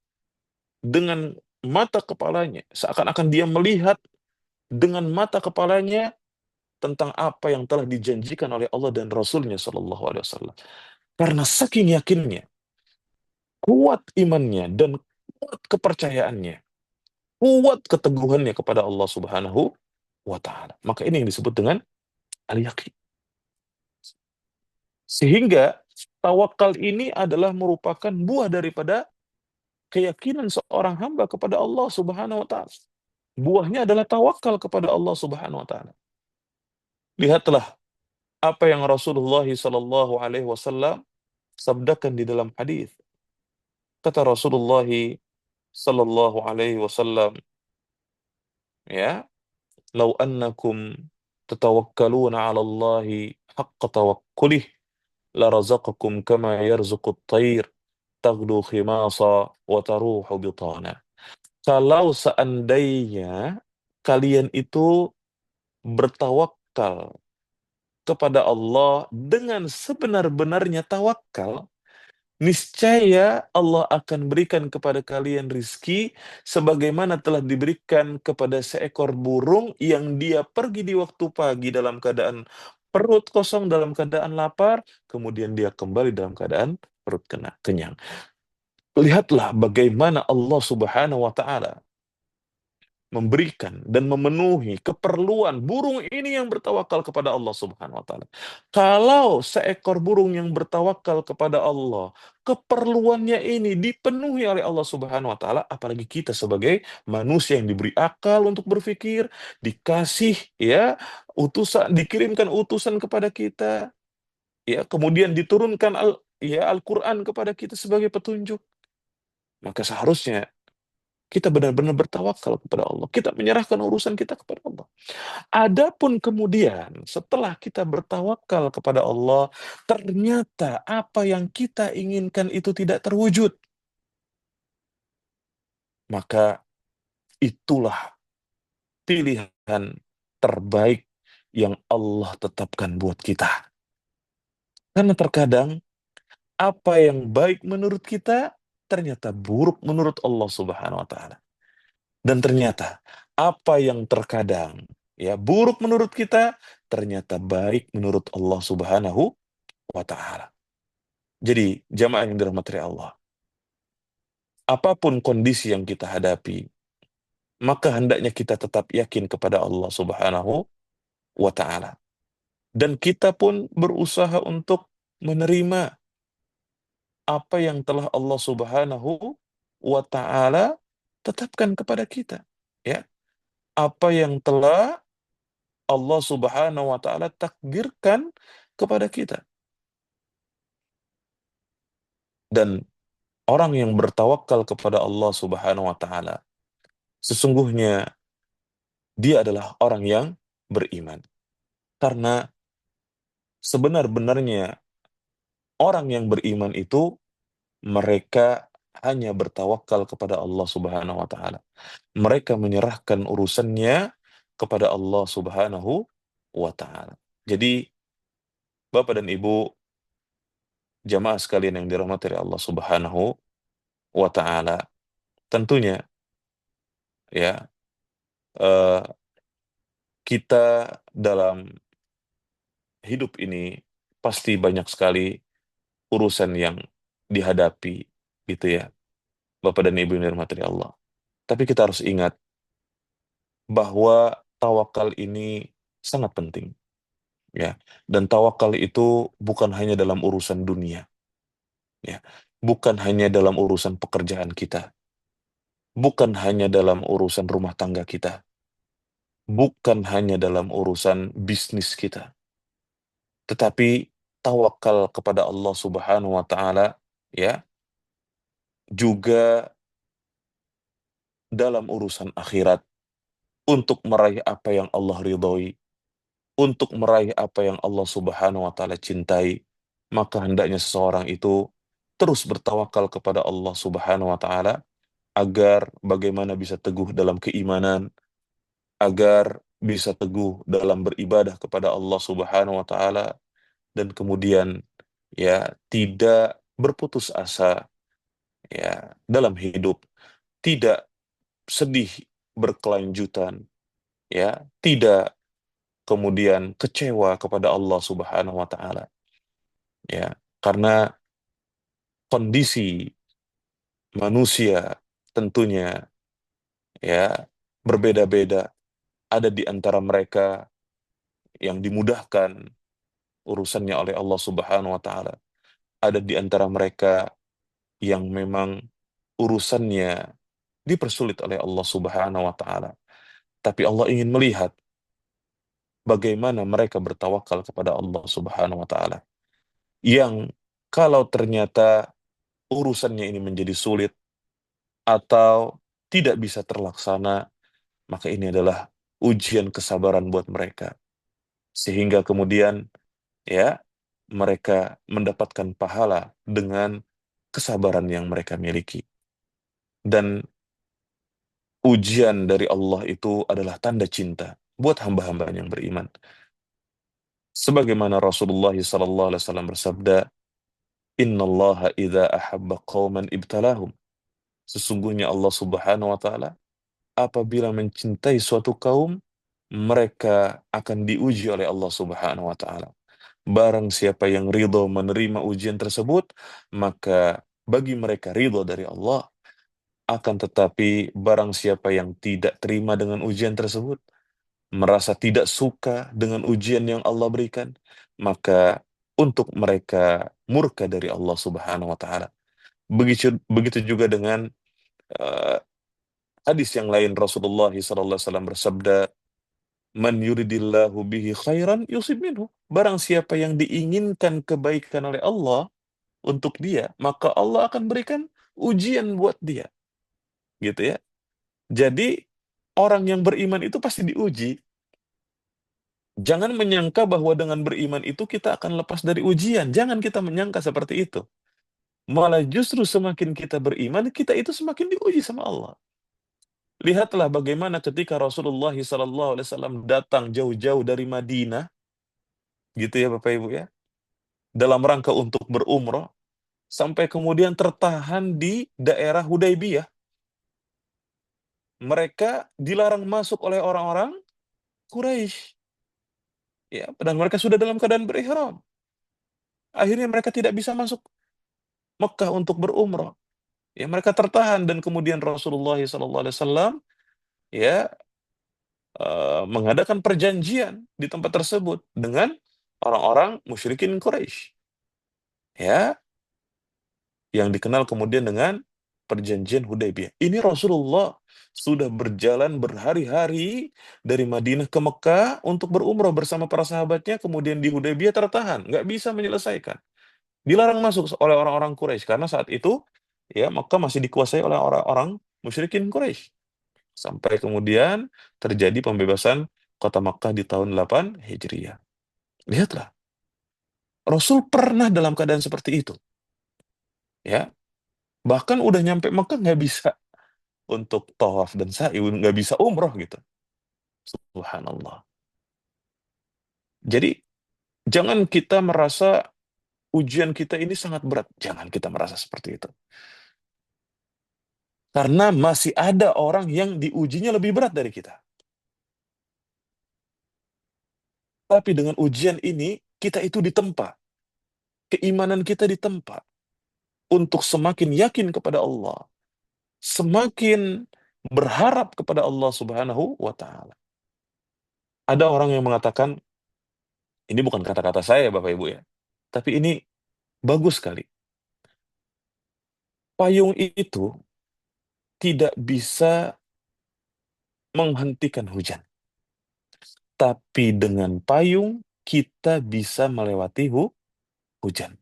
dengan mata kepalanya, seakan-akan dia melihat dengan mata kepalanya tentang apa yang telah dijanjikan oleh Allah dan Rasulnya Shallallahu Alaihi Wasallam. Karena saking yakinnya, kuat imannya dan kuat kepercayaannya, kuat keteguhannya kepada Allah Subhanahu wa Ta'ala. Maka ini yang disebut dengan al-yaqin. Sehingga tawakal ini adalah merupakan buah daripada keyakinan seorang hamba kepada Allah Subhanahu wa Ta'ala. Buahnya adalah tawakal kepada Allah Subhanahu wa Ta'ala. Lihatlah apa yang Rasulullah Sallallahu Alaihi Wasallam sabdakan di dalam hadis. Kata Rasulullah Sallallahu Alaihi Wasallam, ya, "Lau annakum tatawakkaluna 'ala Allahi haqqa tawakkulih, la razaqakum kama yarzuqut tayr, taghdu khimasa wa taruhu bitana." Kalau seandainya kalian itu bertawakal kepada Allah dengan sebenar-benarnya tawakal, niscaya Allah akan berikan kepada kalian rizki sebagaimana telah diberikan kepada seekor burung yang dia pergi di waktu pagi dalam keadaan perut kosong, dalam keadaan lapar, kemudian dia kembali dalam keadaan perut kenyang. Lihatlah bagaimana Allah Subhanahu wa taala memberikan dan memenuhi keperluan burung ini yang bertawakal kepada Allah Subhanahu wa taala. Kalau seekor burung yang bertawakal kepada Allah, keperluannya ini dipenuhi oleh Allah Subhanahu wa taala, apalagi kita sebagai manusia yang diberi akal untuk berpikir, dikasih ya utusan, dikirimkan utusan kepada kita, ya, kemudian diturunkan Al-Qur'an kepada kita sebagai petunjuk. Maka seharusnya kita benar-benar bertawakal kepada Allah. Kita menyerahkan urusan kita kepada Allah. Adapun kemudian setelah kita bertawakal kepada Allah, ternyata apa yang kita inginkan itu tidak terwujud. Maka itulah pilihan terbaik yang Allah tetapkan buat kita. Karena terkadang apa yang baik menurut kita ternyata buruk menurut Allah Subhanahu wa taala. Dan ternyata apa yang terkadang ya buruk menurut kita ternyata baik menurut Allah Subhanahu wa taala. Jadi jamaah yang dirahmati Allah, apapun kondisi yang kita hadapi, maka hendaknya kita tetap yakin kepada Allah Subhanahu wa taala. Dan kita pun berusaha untuk menerima apa yang telah Allah Subhanahu wa taala tetapkan kepada kita. Ya, apa yang telah Allah Subhanahu wa taala takdirkan kepada kita. Dan orang yang bertawakal kepada Allah Subhanahu wa taala, sesungguhnya dia adalah orang yang beriman. Karena sebenar-benarnya orang yang beriman itu mereka hanya bertawakal kepada Allah Subhanahu wa taala. Mereka menyerahkan urusannya kepada Allah Subhanahu wa taala. Jadi Bapak dan Ibu jamaah sekalian yang dirahmati oleh Allah Subhanahu wa taala, tentunya ya eh, kita dalam hidup ini pasti banyak sekali urusan yang dihadapi gitu ya, Bapak dan Ibu yang dirahmati Allah. Tapi kita harus ingat bahwa tawakal ini sangat penting ya. Dan tawakal itu bukan hanya dalam urusan dunia ya. Bukan hanya dalam urusan pekerjaan kita, bukan hanya dalam urusan rumah tangga kita, bukan hanya dalam urusan bisnis kita, tetapi tawakal kepada Allah Subhanahu wa taala ya juga dalam urusan akhirat, untuk meraih apa yang Allah ridhoi, untuk meraih apa yang Allah Subhanahu wa taala cintai, maka hendaknya seseorang itu terus bertawakal kepada Allah Subhanahu wa taala agar bagaimana bisa teguh dalam keimanan, agar bisa teguh dalam beribadah kepada Allah Subhanahu wa taala, dan kemudian ya tidak berputus asa ya dalam hidup, tidak sedih berkelanjutan ya, tidak kemudian kecewa kepada Allah Subhanahu wa taala ya. Karena kondisi manusia tentunya ya berbeda-beda. Ada di antara mereka yang dimudahkan urusannya oleh Allah Subhanahu wa taala. Ada di antara mereka yang memang urusannya dipersulit oleh Allah Subhanahu wa taala. Tapi Allah ingin melihat bagaimana mereka bertawakal kepada Allah Subhanahu wa taala. Yang kalau ternyata urusannya ini menjadi sulit atau tidak bisa terlaksana, maka ini adalah ujian kesabaran buat mereka. Sehingga kemudian ya mereka mendapatkan pahala dengan kesabaran yang mereka miliki. Dan ujian dari Allah itu adalah tanda cinta buat hamba-hamba yang beriman. Sebagaimana Rasulullah SAW bersabda, "Innallaha idza ahabba qauman ibtalahum." Sesungguhnya Allah Subhanahu wa taala apabila mencintai suatu kaum, mereka akan diuji oleh Allah Subhanahu wa taala. Barang siapa yang ridho menerima ujian tersebut, maka bagi mereka ridho dari Allah. Akan tetapi barang siapa yang tidak terima dengan ujian tersebut, merasa tidak suka dengan ujian yang Allah berikan, maka untuk mereka murka dari Allah Subhanahu wa taala. Begitu begitu juga dengan eh, hadis yang lain, Rasulullah SAW bersabda, "Man yuridillahu bihi khairan yusib minhu." Barang siapa yang diinginkan kebaikan oleh Allah untuk dia, maka Allah akan berikan ujian buat dia. Gitu ya. Jadi orang yang beriman itu pasti diuji. Jangan menyangka bahwa dengan beriman itu kita akan lepas dari ujian. Jangan kita menyangka seperti itu. Malah justru semakin kita beriman, kita itu semakin diuji sama Allah. Lihatlah bagaimana ketika Rasulullah SAW datang jauh-jauh dari Madinah, gitu ya Bapak Ibu ya, dalam rangka untuk berumrah, sampai kemudian tertahan di daerah Hudaybiyah. Mereka dilarang masuk oleh orang-orang Quraisy, ya, dan mereka sudah dalam keadaan berihram. Akhirnya mereka tidak bisa masuk Mekah untuk berumrah. Ya, mereka tertahan dan kemudian Rasulullah SAW ya mengadakan perjanjian di tempat tersebut dengan orang-orang musyrikin Quraisy. Ya, yang dikenal kemudian dengan perjanjian Hudaybiyah. Ini Rasulullah sudah berjalan berhari-hari dari Madinah ke Mekah untuk berumrah bersama para sahabatnya, kemudian di Hudaybiyah tertahan, nggak bisa menyelesaikan. Dilarang masuk oleh orang-orang Quraisy karena saat itu ya Mekah masih dikuasai oleh orang-orang musyrikin Quraisy. Sampai kemudian terjadi pembebasan kota Makkah di tahun 8 Hijriah. Lihatlah, Rasul pernah dalam keadaan seperti itu. Ya, bahkan udah nyampe Makkah nggak bisa untuk tawaf dan sa'i, nggak bisa umroh gitu. Subhanallah. Jadi jangan kita merasa ujian kita ini sangat berat. Jangan kita merasa seperti itu. Karena masih ada orang yang diujinya lebih berat dari kita. Tapi dengan ujian ini, kita itu ditempa. keimanan kita ditempa untuk semakin yakin kepada Allah, semakin berharap kepada Allah Subhanahu wa taala. Ada orang yang mengatakan, ini bukan kata-kata saya Bapak Ibu ya, tapi ini bagus sekali. Payung itu tidak bisa menghentikan hujan, tapi dengan payung kita bisa melewati hujan.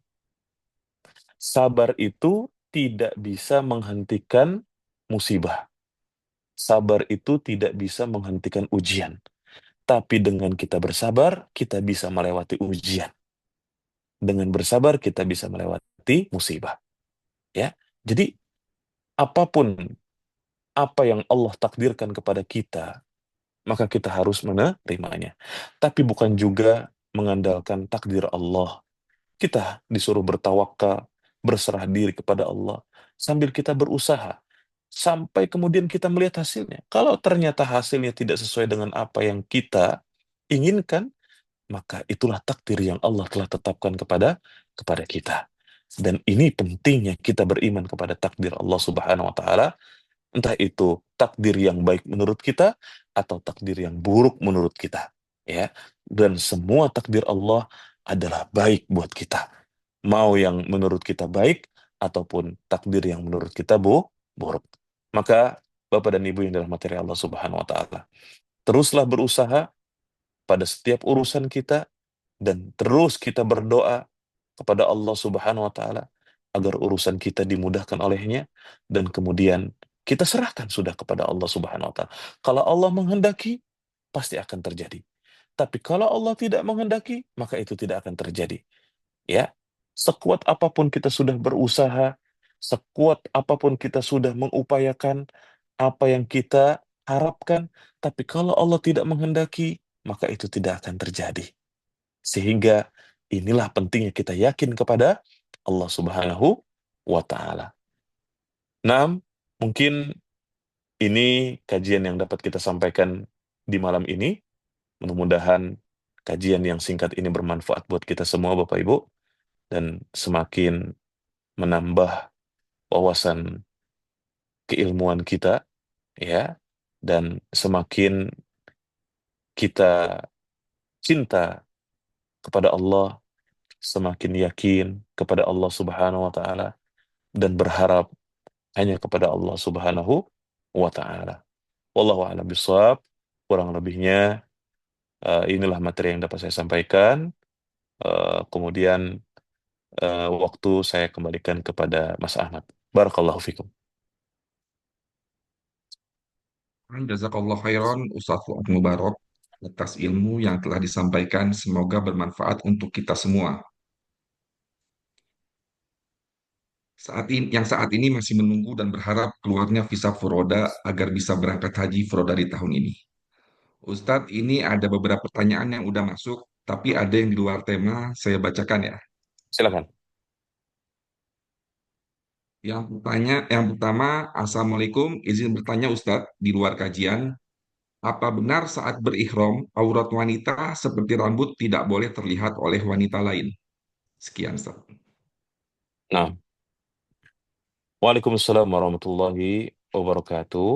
Sabar itu tidak bisa menghentikan musibah. Sabar itu tidak bisa menghentikan ujian. Tapi dengan kita bersabar, kita bisa melewati ujian. Dengan bersabar, kita bisa melewati musibah. Ya, jadi apapun apa yang Allah takdirkan kepada kita, maka kita harus menerimanya. Tapi bukan juga mengandalkan takdir Allah. Kita disuruh bertawakal, berserah diri kepada Allah, sambil kita berusaha. Sampai kemudian kita melihat hasilnya. Kalau ternyata hasilnya tidak sesuai dengan apa yang kita inginkan, maka itulah takdir yang Allah telah tetapkan kepada kita. Dan ini pentingnya kita beriman kepada takdir Allah Subhanahu wa taala, entah itu takdir yang baik menurut kita atau takdir yang buruk menurut kita, ya. Dan semua takdir Allah adalah baik buat kita. Mau yang menurut kita baik ataupun takdir yang menurut kita buruk. Maka Bapak dan Ibu yang dalam materi Allah Subhanahu wa taala, teruslah berusaha pada setiap urusan kita dan terus kita berdoa kepada Allah Subhanahu wa taala agar urusan kita dimudahkan olehnya dan kemudian kita serahkan sudah kepada Allah Subhanahu wa taala. Kalau Allah menghendaki, pasti akan terjadi. Tapi kalau Allah tidak menghendaki, maka itu tidak akan terjadi. Ya, sekuat apapun kita sudah berusaha, sekuat apapun kita sudah mengupayakan apa yang kita harapkan, tapi kalau Allah tidak menghendaki, maka itu tidak akan terjadi. Sehingga inilah pentingnya kita yakin kepada Allah Subhanahu wa taala. Nah, mungkin ini kajian yang dapat kita sampaikan di malam ini. Mudah-mudahan kajian yang singkat ini bermanfaat buat kita semua Bapak Ibu dan semakin menambah wawasan keilmuan kita, ya, dan semakin kita cinta kepada Allah, semakin yakin kepada Allah Subhanahu wa taala dan berharap hanya kepada Allah Subhanahu wa taala. Wallahu a'lam bishawab. Kurang lebihnya inilah materi yang dapat saya sampaikan. Kemudian waktu saya kembalikan kepada Mas Ahmad. Barakallahu fikum. Jazakallah khairan Ustaz Fuad Mubarak atas ilmu yang telah disampaikan. Semoga bermanfaat untuk kita semua. Saat ini masih menunggu dan berharap keluarnya visa Furoda agar bisa berangkat haji Furoda di tahun ini. Ustadz, ini ada beberapa pertanyaan yang udah masuk, tapi ada yang di luar tema, saya bacakan ya. Silakan. Yang pertama, Assalamualaikum, izin bertanya Ustadz, di luar kajian, apa benar saat berihram, aurat wanita seperti rambut tidak boleh terlihat oleh wanita lain? Sekian, Ustadz. Nah, Waalaikumsalam warahmatullahi wabarakatuh.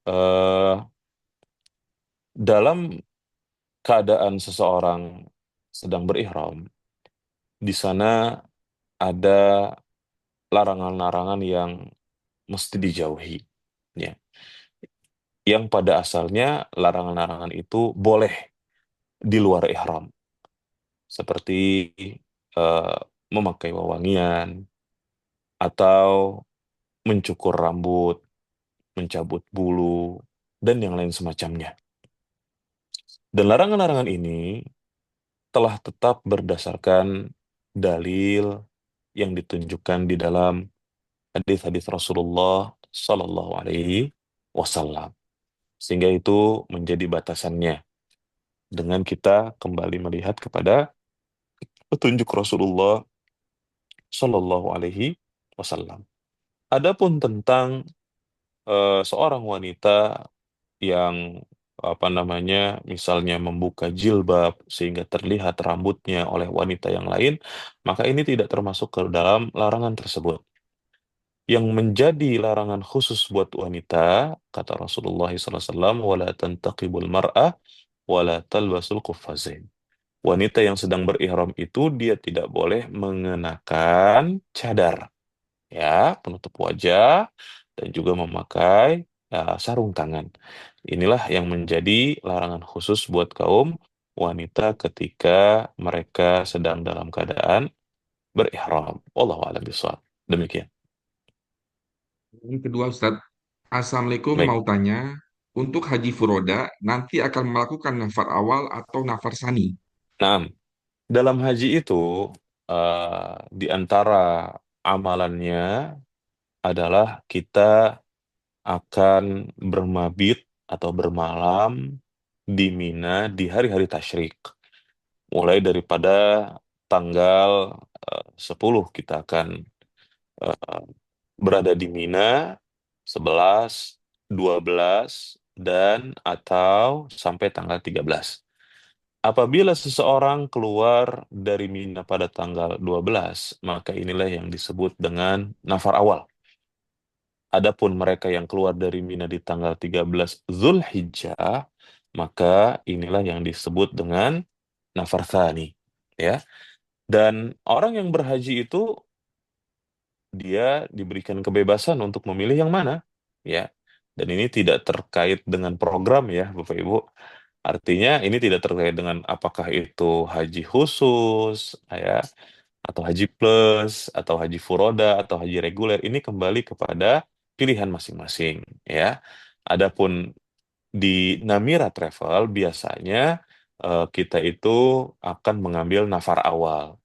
Eh, dalam keadaan seseorang sedang berihram, di sana ada larangan-larangan yang mesti dijauhi. Ya. Yang pada asalnya larangan-larangan itu boleh di luar ihram, seperti eh, memakai wewangian atau mencukur rambut, mencabut bulu, dan yang lain semacamnya. Dan larangan-larangan ini telah tetap berdasarkan dalil yang ditunjukkan di dalam hadis-hadis Rasulullah Sallallahu Alaihi Wasallam. Sehingga itu menjadi batasannya dengan kita kembali melihat kepada petunjuk Rasulullah Sallallahu Alaihi Wasallam. Adapun tentang seorang wanita yang apa namanya, misalnya membuka jilbab sehingga terlihat rambutnya oleh wanita yang lain, maka ini tidak termasuk ke dalam larangan tersebut. Yang menjadi larangan khusus buat wanita, kata Rasulullah SAW, wala tantaqibul mar'ah, wala talbasul quffazain. Wanita yang sedang berihram itu dia tidak boleh mengenakan cadar, ya, penutup wajah, dan juga memakai sarung tangan. Inilah yang menjadi larangan khusus buat kaum wanita ketika mereka sedang dalam keadaan berihram. Wallahu a'lam bishawab. Demikian. Yang kedua, Ustadz, Assalamualaikum, Baik. mau tanya, untuk haji furoda nanti akan melakukan nafar awal atau nafar sani? Nah, dalam haji itu di antara amalannya adalah kita akan bermabit atau bermalam di Mina di hari-hari tasyrik. Mulai daripada tanggal 10 kita akan eh, berada di Mina, 11, 12, dan atau sampai tanggal 13. Apabila seseorang keluar dari Mina pada tanggal 12, maka inilah yang disebut dengan nafar awal. Adapun mereka yang keluar dari Mina di tanggal 13 Zulhijjah, maka inilah yang disebut dengan nafar tsani. Ya. Dan orang yang berhaji itu dia diberikan kebebasan untuk memilih yang mana. Ya. Dan ini tidak terkait dengan program ya, Bapak Ibu. Artinya ini tidak terkait dengan apakah itu haji khusus, ya, atau haji plus, atau haji furoda, atau haji reguler. Ini kembali kepada pilihan masing-masing, ya. Adapun di Namira Travel biasanya kita itu akan mengambil nafar awal.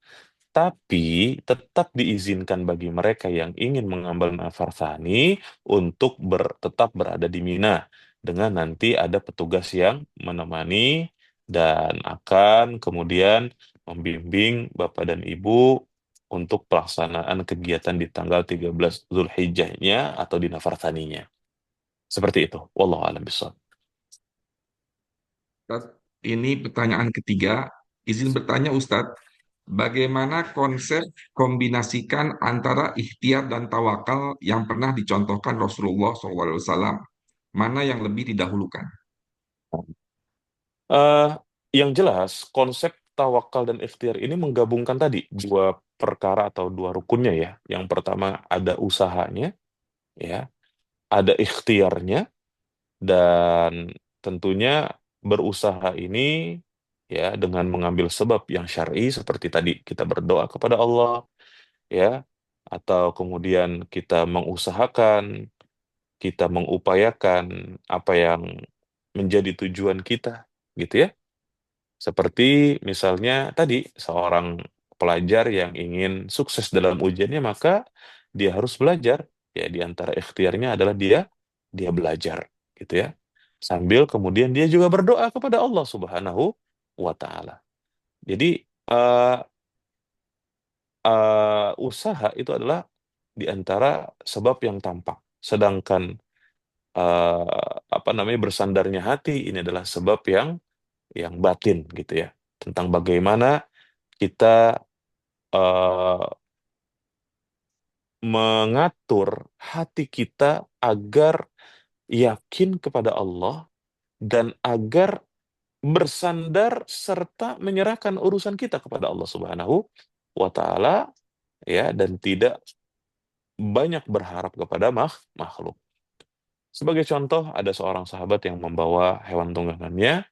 Tapi tetap diizinkan bagi mereka yang ingin mengambil nafar thani untuk tetap berada di Mina dengan nanti ada petugas yang menemani dan akan kemudian membimbing Bapak dan Ibu untuk pelaksanaan kegiatan di tanggal 13 Zulhijjahnya atau di nafar thaninya. Seperti itu. Wallahu a'lam bishawab. Ustadz, ini pertanyaan ketiga. Izin bertanya, Ustadz, bagaimana konsep kombinasikan antara ikhtiar dan tawakal yang pernah dicontohkan Rasulullah SAW? Mana yang lebih didahulukan? Eh, yang jelas, konsep tawakal dan ikhtiar ini menggabungkan tadi dua perkara atau dua rukunnya ya. Yang pertama ada usahanya, ya, ada ikhtiarnya, dan tentunya berusaha ini ya dengan mengambil sebab yang syar'i seperti tadi kita berdoa kepada Allah, ya, atau kemudian kita mengusahakan, kita mengupayakan apa yang menjadi tujuan kita, gitu ya. Seperti misalnya tadi, seorang pelajar yang ingin sukses dalam ujiannya, maka dia harus belajar. Ya, di antara ikhtiarnya adalah dia belajar, gitu ya. Sambil kemudian dia juga berdoa kepada Allah Subhanahu wa taala. Jadi eh, usaha itu adalah di antara sebab yang tampak. Sedangkan apa namanya, bersandarnya hati ini adalah sebab yang batin, gitu ya. Tentang bagaimana kita eh, mengatur hati kita agar yakin kepada Allah dan agar bersandar serta menyerahkan urusan kita kepada Allah Subhanahu wa taala, ya, dan tidak banyak berharap kepada makhluk. Sebagai contoh, ada seorang sahabat yang membawa hewan tunggangannya,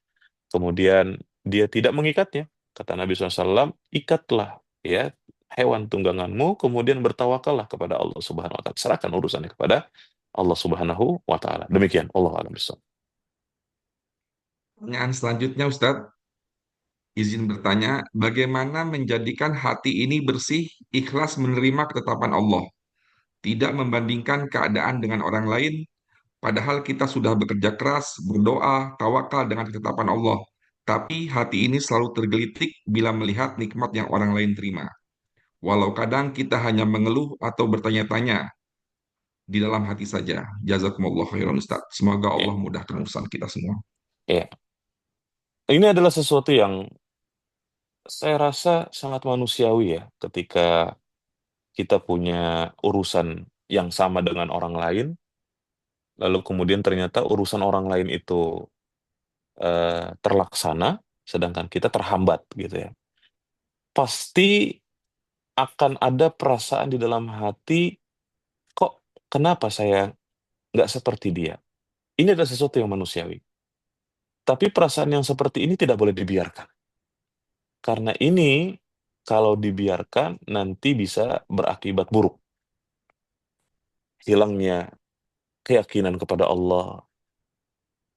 kemudian dia tidak mengikatnya. Kata Nabi SAW, ikatlah ya hewan tungganganmu, kemudian bertawakallah kepada Allah Subhanahu wa taala. Serahkan urusannya kepada Allah Subhanahu wa taala. Demikian, Allah a'lam bishawab. Pertanyaan selanjutnya, Ustadz, izin bertanya, bagaimana menjadikan hati ini bersih, ikhlas menerima ketetapan Allah, tidak membandingkan keadaan dengan orang lain, padahal kita sudah bekerja keras, berdoa, tawakal dengan ketetapan Allah. Tapi hati ini selalu tergelitik bila melihat nikmat yang orang lain terima. Walau kadang kita hanya mengeluh atau bertanya-tanya di dalam hati saja. Jazakumullah khairan Ustaz. Semoga Ya. Allah mudahkan urusan kita semua. Ya, ini adalah sesuatu yang saya rasa sangat manusiawi ya, ketika kita punya urusan yang sama dengan orang lain, lalu kemudian ternyata urusan orang lain itu terlaksana, sedangkan kita terhambat gitu ya. Pasti akan ada perasaan di dalam hati, kok kenapa saya nggak seperti dia? Ini adalah sesuatu yang manusiawi. Tapi perasaan yang seperti ini tidak boleh dibiarkan. Karena ini kalau dibiarkan nanti bisa berakibat buruk. Hilangnya keyakinan kepada Allah,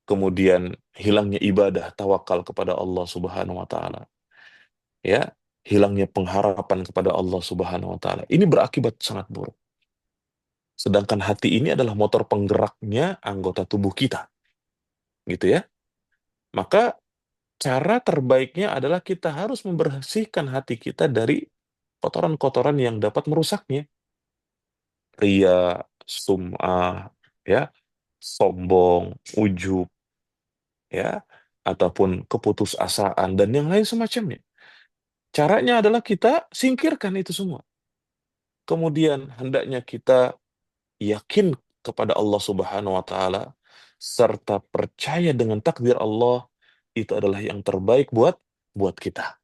kemudian hilangnya ibadah tawakal kepada Allah Subhanahu wa taala, ya, hilangnya pengharapan kepada Allah Subhanahu wa taala. Ini berakibat sangat buruk. Sedangkan hati ini adalah motor penggeraknya anggota tubuh kita, gitu ya. Maka cara terbaiknya adalah kita harus membersihkan hati kita dari kotoran-kotoran yang dapat merusaknya. Ria, sum'ah, ya, sombong, ujub, ya, ataupun keputusasaan dan yang lain semacamnya. Caranya adalah kita singkirkan itu semua. Kemudian hendaknya kita yakin kepada Allah Subhanahu wa taala serta percaya dengan takdir Allah, itu adalah yang terbaik buat kita.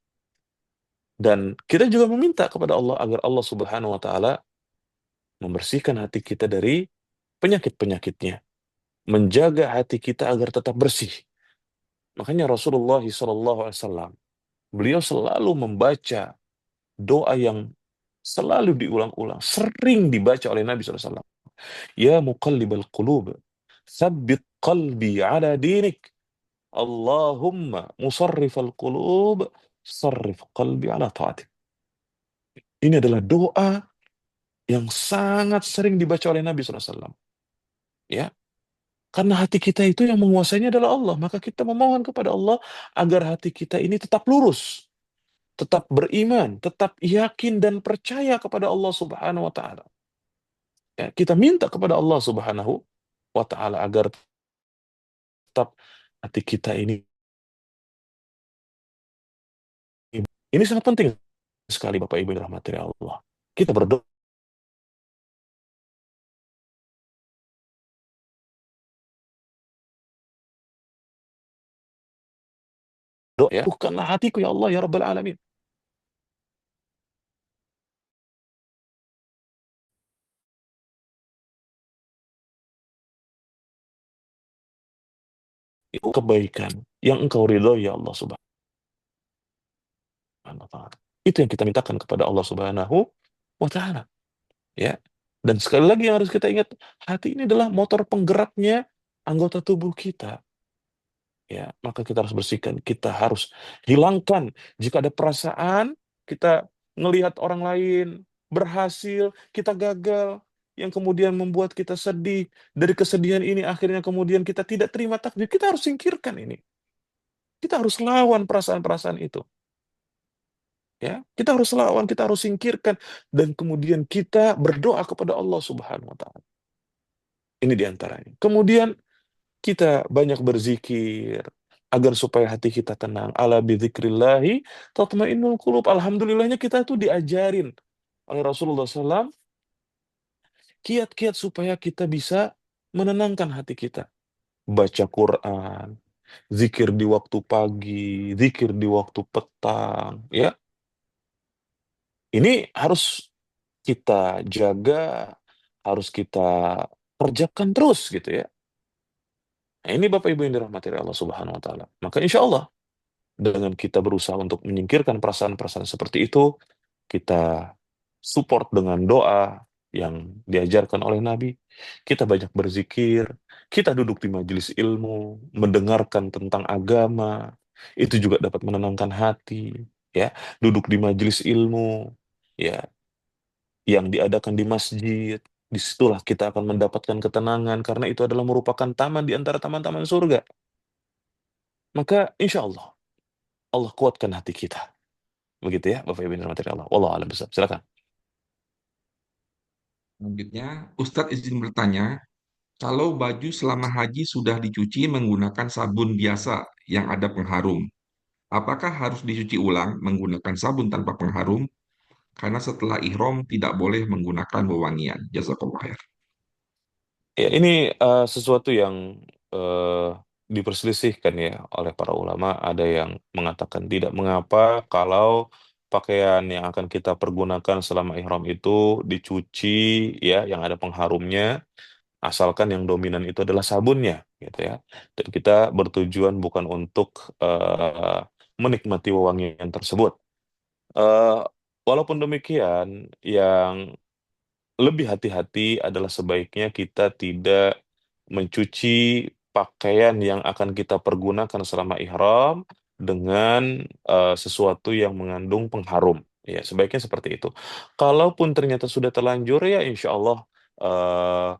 Dan kita juga meminta kepada Allah agar Allah Subhanahu wa taala membersihkan hati kita dari penyakit-penyakitnya, menjaga hati kita agar tetap bersih. Makanya Rasulullah SAW, beliau selalu membaca doa yang selalu diulang-ulang, sering dibaca oleh Nabi SAW. Ya muqallibal qulub, tsabbit qalbi ala dinik. Allahumma musarrifal qulub, sarrif qalbi ala ta'atik. Ini adalah doa yang sangat sering dibaca oleh Nabi SAW. Ya, karena hati kita itu yang menguasainya adalah Allah, maka kita memohon kepada Allah agar hati kita ini tetap lurus, tetap beriman, tetap yakin dan percaya kepada Allah Subhanahu wa taala. Ya, kita minta kepada Allah Subhanahu wa taala agar tetap hati kita ini sangat penting sekali Bapak Ibu yang dirahmati Allah. Kita berdoa ya, bukanlah hatiku ya Allah ya Rabbal Alamin. Itu kebaikan yang engkau ridhoi ya Allah Subhanahu wa taala. Itu yang kita mintakan kepada Allah Subhanahu wa taala, ya. Dan sekali lagi yang harus kita ingat, hati ini adalah motor penggeraknya anggota tubuh kita. Ya, maka kita harus bersihkan, kita harus hilangkan. Jika ada perasaan kita ngelihat orang lain berhasil, kita gagal, yang kemudian membuat kita sedih. Dari kesedihan ini akhirnya kemudian kita tidak terima takdir, kita harus singkirkan ini. Kita harus lawan perasaan-perasaan itu. Ya, kita harus lawan, kita harus singkirkan, dan kemudian kita berdoa kepada Allah Subhanahu wa taala. Ini diantaranya. Kemudian kita banyak berzikir agar supaya hati kita tenang. Ala bidzikrillahi tatmainnul qulub. Alhamdulillahnya kita tuh diajarin oleh Rasulullah SAW kiat-kiat supaya kita bisa menenangkan hati kita. Baca Quran, zikir di waktu pagi, zikir di waktu petang, ya. Ini harus kita jaga, harus kita kerjakan terus gitu ya. Nah, ini Bapak Ibu yang dirahmati oleh Allah Subhanahu wa taala. Maka insya Allah dengan kita berusaha untuk menyingkirkan perasaan-perasaan seperti itu, kita support dengan doa yang diajarkan oleh Nabi, kita banyak berzikir, kita duduk di majelis ilmu, mendengarkan tentang agama, itu juga dapat menenangkan hati, ya. Duduk di majelis ilmu, ya, yang diadakan di masjid, disitulah kita akan mendapatkan ketenangan, karena itu adalah merupakan taman di antara taman-taman surga. Maka insya Allah, Allah kuatkan hati kita. Begitu ya, Bapak Ibu yang dirahmati Allah. Wallahu a'lam bishawab. Silakan. Selanjutnya, Ustadz izin bertanya, Kalau baju selama haji sudah dicuci menggunakan sabun biasa yang ada pengharum, apakah harus dicuci ulang menggunakan sabun tanpa pengharum? Karena setelah ihram tidak boleh menggunakan wewangian. Jazakallah khair. Ya, ini sesuatu yang eh, diperselisihkan ya oleh para ulama. Ada yang mengatakan tidak mengapa kalau pakaian yang akan kita pergunakan selama ihram itu dicuci ya, yang ada pengharumnya, asalkan yang dominan itu adalah sabunnya, gitu ya. Dan kita bertujuan bukan untuk menikmati wewangian tersebut. Eh, Walaupun demikian, yang lebih hati-hati adalah sebaiknya kita tidak mencuci pakaian yang akan kita pergunakan selama ihram dengan sesuatu yang mengandung pengharum. Ya, sebaiknya seperti itu. Kalaupun ternyata sudah terlanjur ya insya Allah eh,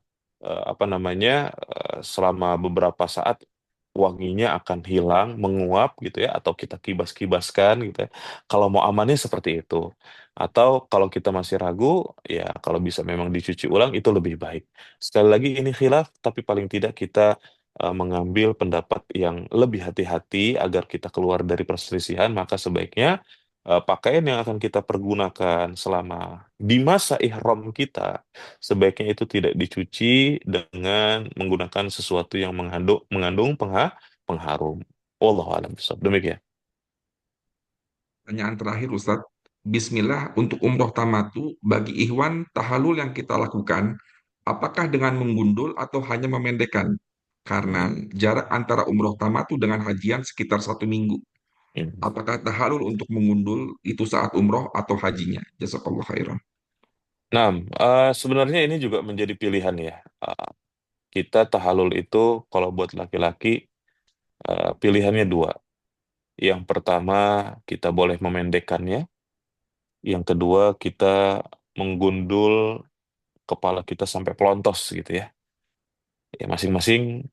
apa namanya selama beberapa saat wanginya akan hilang, menguap gitu ya, atau kita kibas-kibaskan gitu ya. Kalau mau amannya seperti itu. Atau kalau kita masih ragu, ya kalau bisa memang dicuci ulang itu lebih baik. Sekali lagi ini khilaf, tapi paling tidak kita mengambil pendapat yang lebih hati-hati agar kita keluar dari perselisihan, maka sebaiknya pakaian yang akan kita pergunakan selama di masa ihram kita, sebaiknya itu tidak dicuci dengan menggunakan sesuatu yang mengandung pengharum. Wallahu a'lam bishawab. Demikian. Pertanyaan terakhir Ustadz. Bismillah untuk umroh tamatu bagi ikhwan tahalul yang kita lakukan, apakah dengan menggundul atau hanya memendekkan? Karena Hmm. jarak antara umroh tamatu dengan hajian sekitar 1 minggu. Hmm. Apakah tahalul untuk mengundul itu saat umroh atau hajinya? Jazakallah khairan. Nah, sebenarnya ini juga menjadi pilihan ya. Eh, kita tahalul itu kalau buat laki-laki pilihannya dua. Yang pertama kita boleh memendekkannya. Yang kedua kita menggundul kepala kita sampai pelontos gitu ya. Ya masing-masing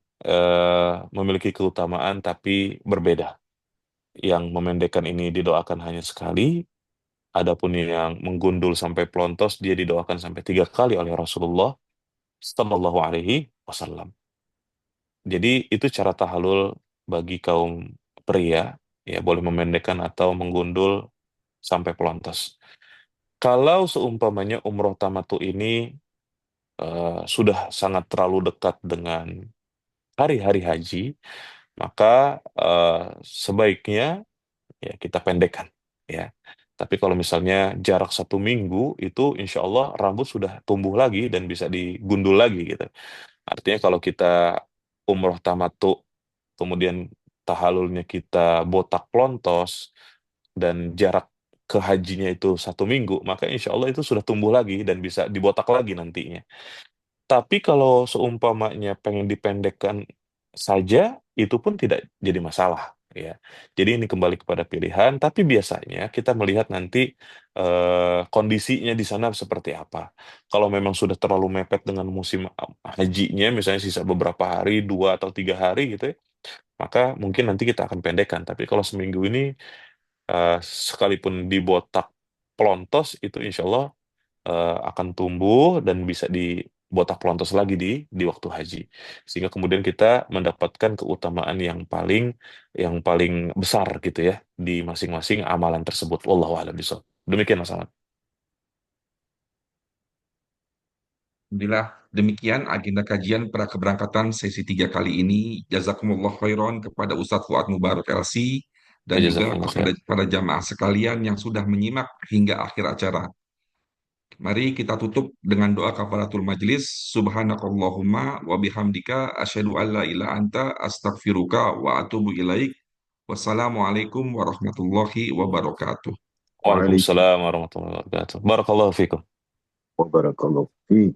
memiliki keutamaan tapi berbeda. Yang memendekkan ini didoakan hanya sekali. Adapun yang menggundul sampai pelontos dia didoakan sampai 3 kali oleh Rasulullah Sallallahu Alaihi Wasallam. Jadi itu cara tahalul bagi kaum pria, ya boleh memendekkan atau menggundul sampai pelontos. Kalau seumpamanya umroh tamatu ini sudah sangat terlalu dekat dengan hari-hari haji, maka eh, sebaiknya ya kita pendekkan, ya. Tapi kalau misalnya jarak 1 minggu itu insya Allah rambut sudah tumbuh lagi dan bisa digundul lagi gitu. Artinya kalau kita umroh tamattu kemudian tahalulnya kita botak plontos dan jarak ke hajinya itu 1 minggu, maka insya Allah itu sudah tumbuh lagi dan bisa dibotak lagi nantinya. Tapi kalau seumpamanya pengen dipendekkan saja, itu pun tidak jadi masalah, ya. Jadi ini kembali kepada pilihan, tapi biasanya kita melihat nanti kondisinya di sana seperti apa. Kalau memang sudah terlalu mepet dengan musim hajinya, misalnya sisa beberapa hari, 2 atau 3 hari gitu ya, maka mungkin nanti kita akan pendekkan. Tapi kalau seminggu ini eh, sekalipun dibotak pelontos itu insya Allah akan tumbuh dan bisa dibotak pelontos lagi di waktu haji. Sehingga kemudian kita mendapatkan keutamaan yang paling besar gitu ya di masing-masing amalan tersebut. Wallahu a'lam bishawab. Demikian Mas Ahmad. Alhamdulillah, demikian agenda kajian keberangkatan sesi 3 kali ini. Jazakumullah khairan kepada Ustadz Fuad Mubarak LC dan juga Jazakumullah kepada khair. para jamaah sekalian yang sudah menyimak hingga akhir acara. Mari kita tutup dengan doa kafaratul majlis. Subhanakallahumma wa bihamdika asyhadu an la ilaha anta astaghfiruka wa atubu ilaik. Wassalamualaikum warahmatullahi wabarakatuh. Waalaikumsalam warahmatullahi wabarakatuh. Barakallahu fikum. Waalaikumsalam.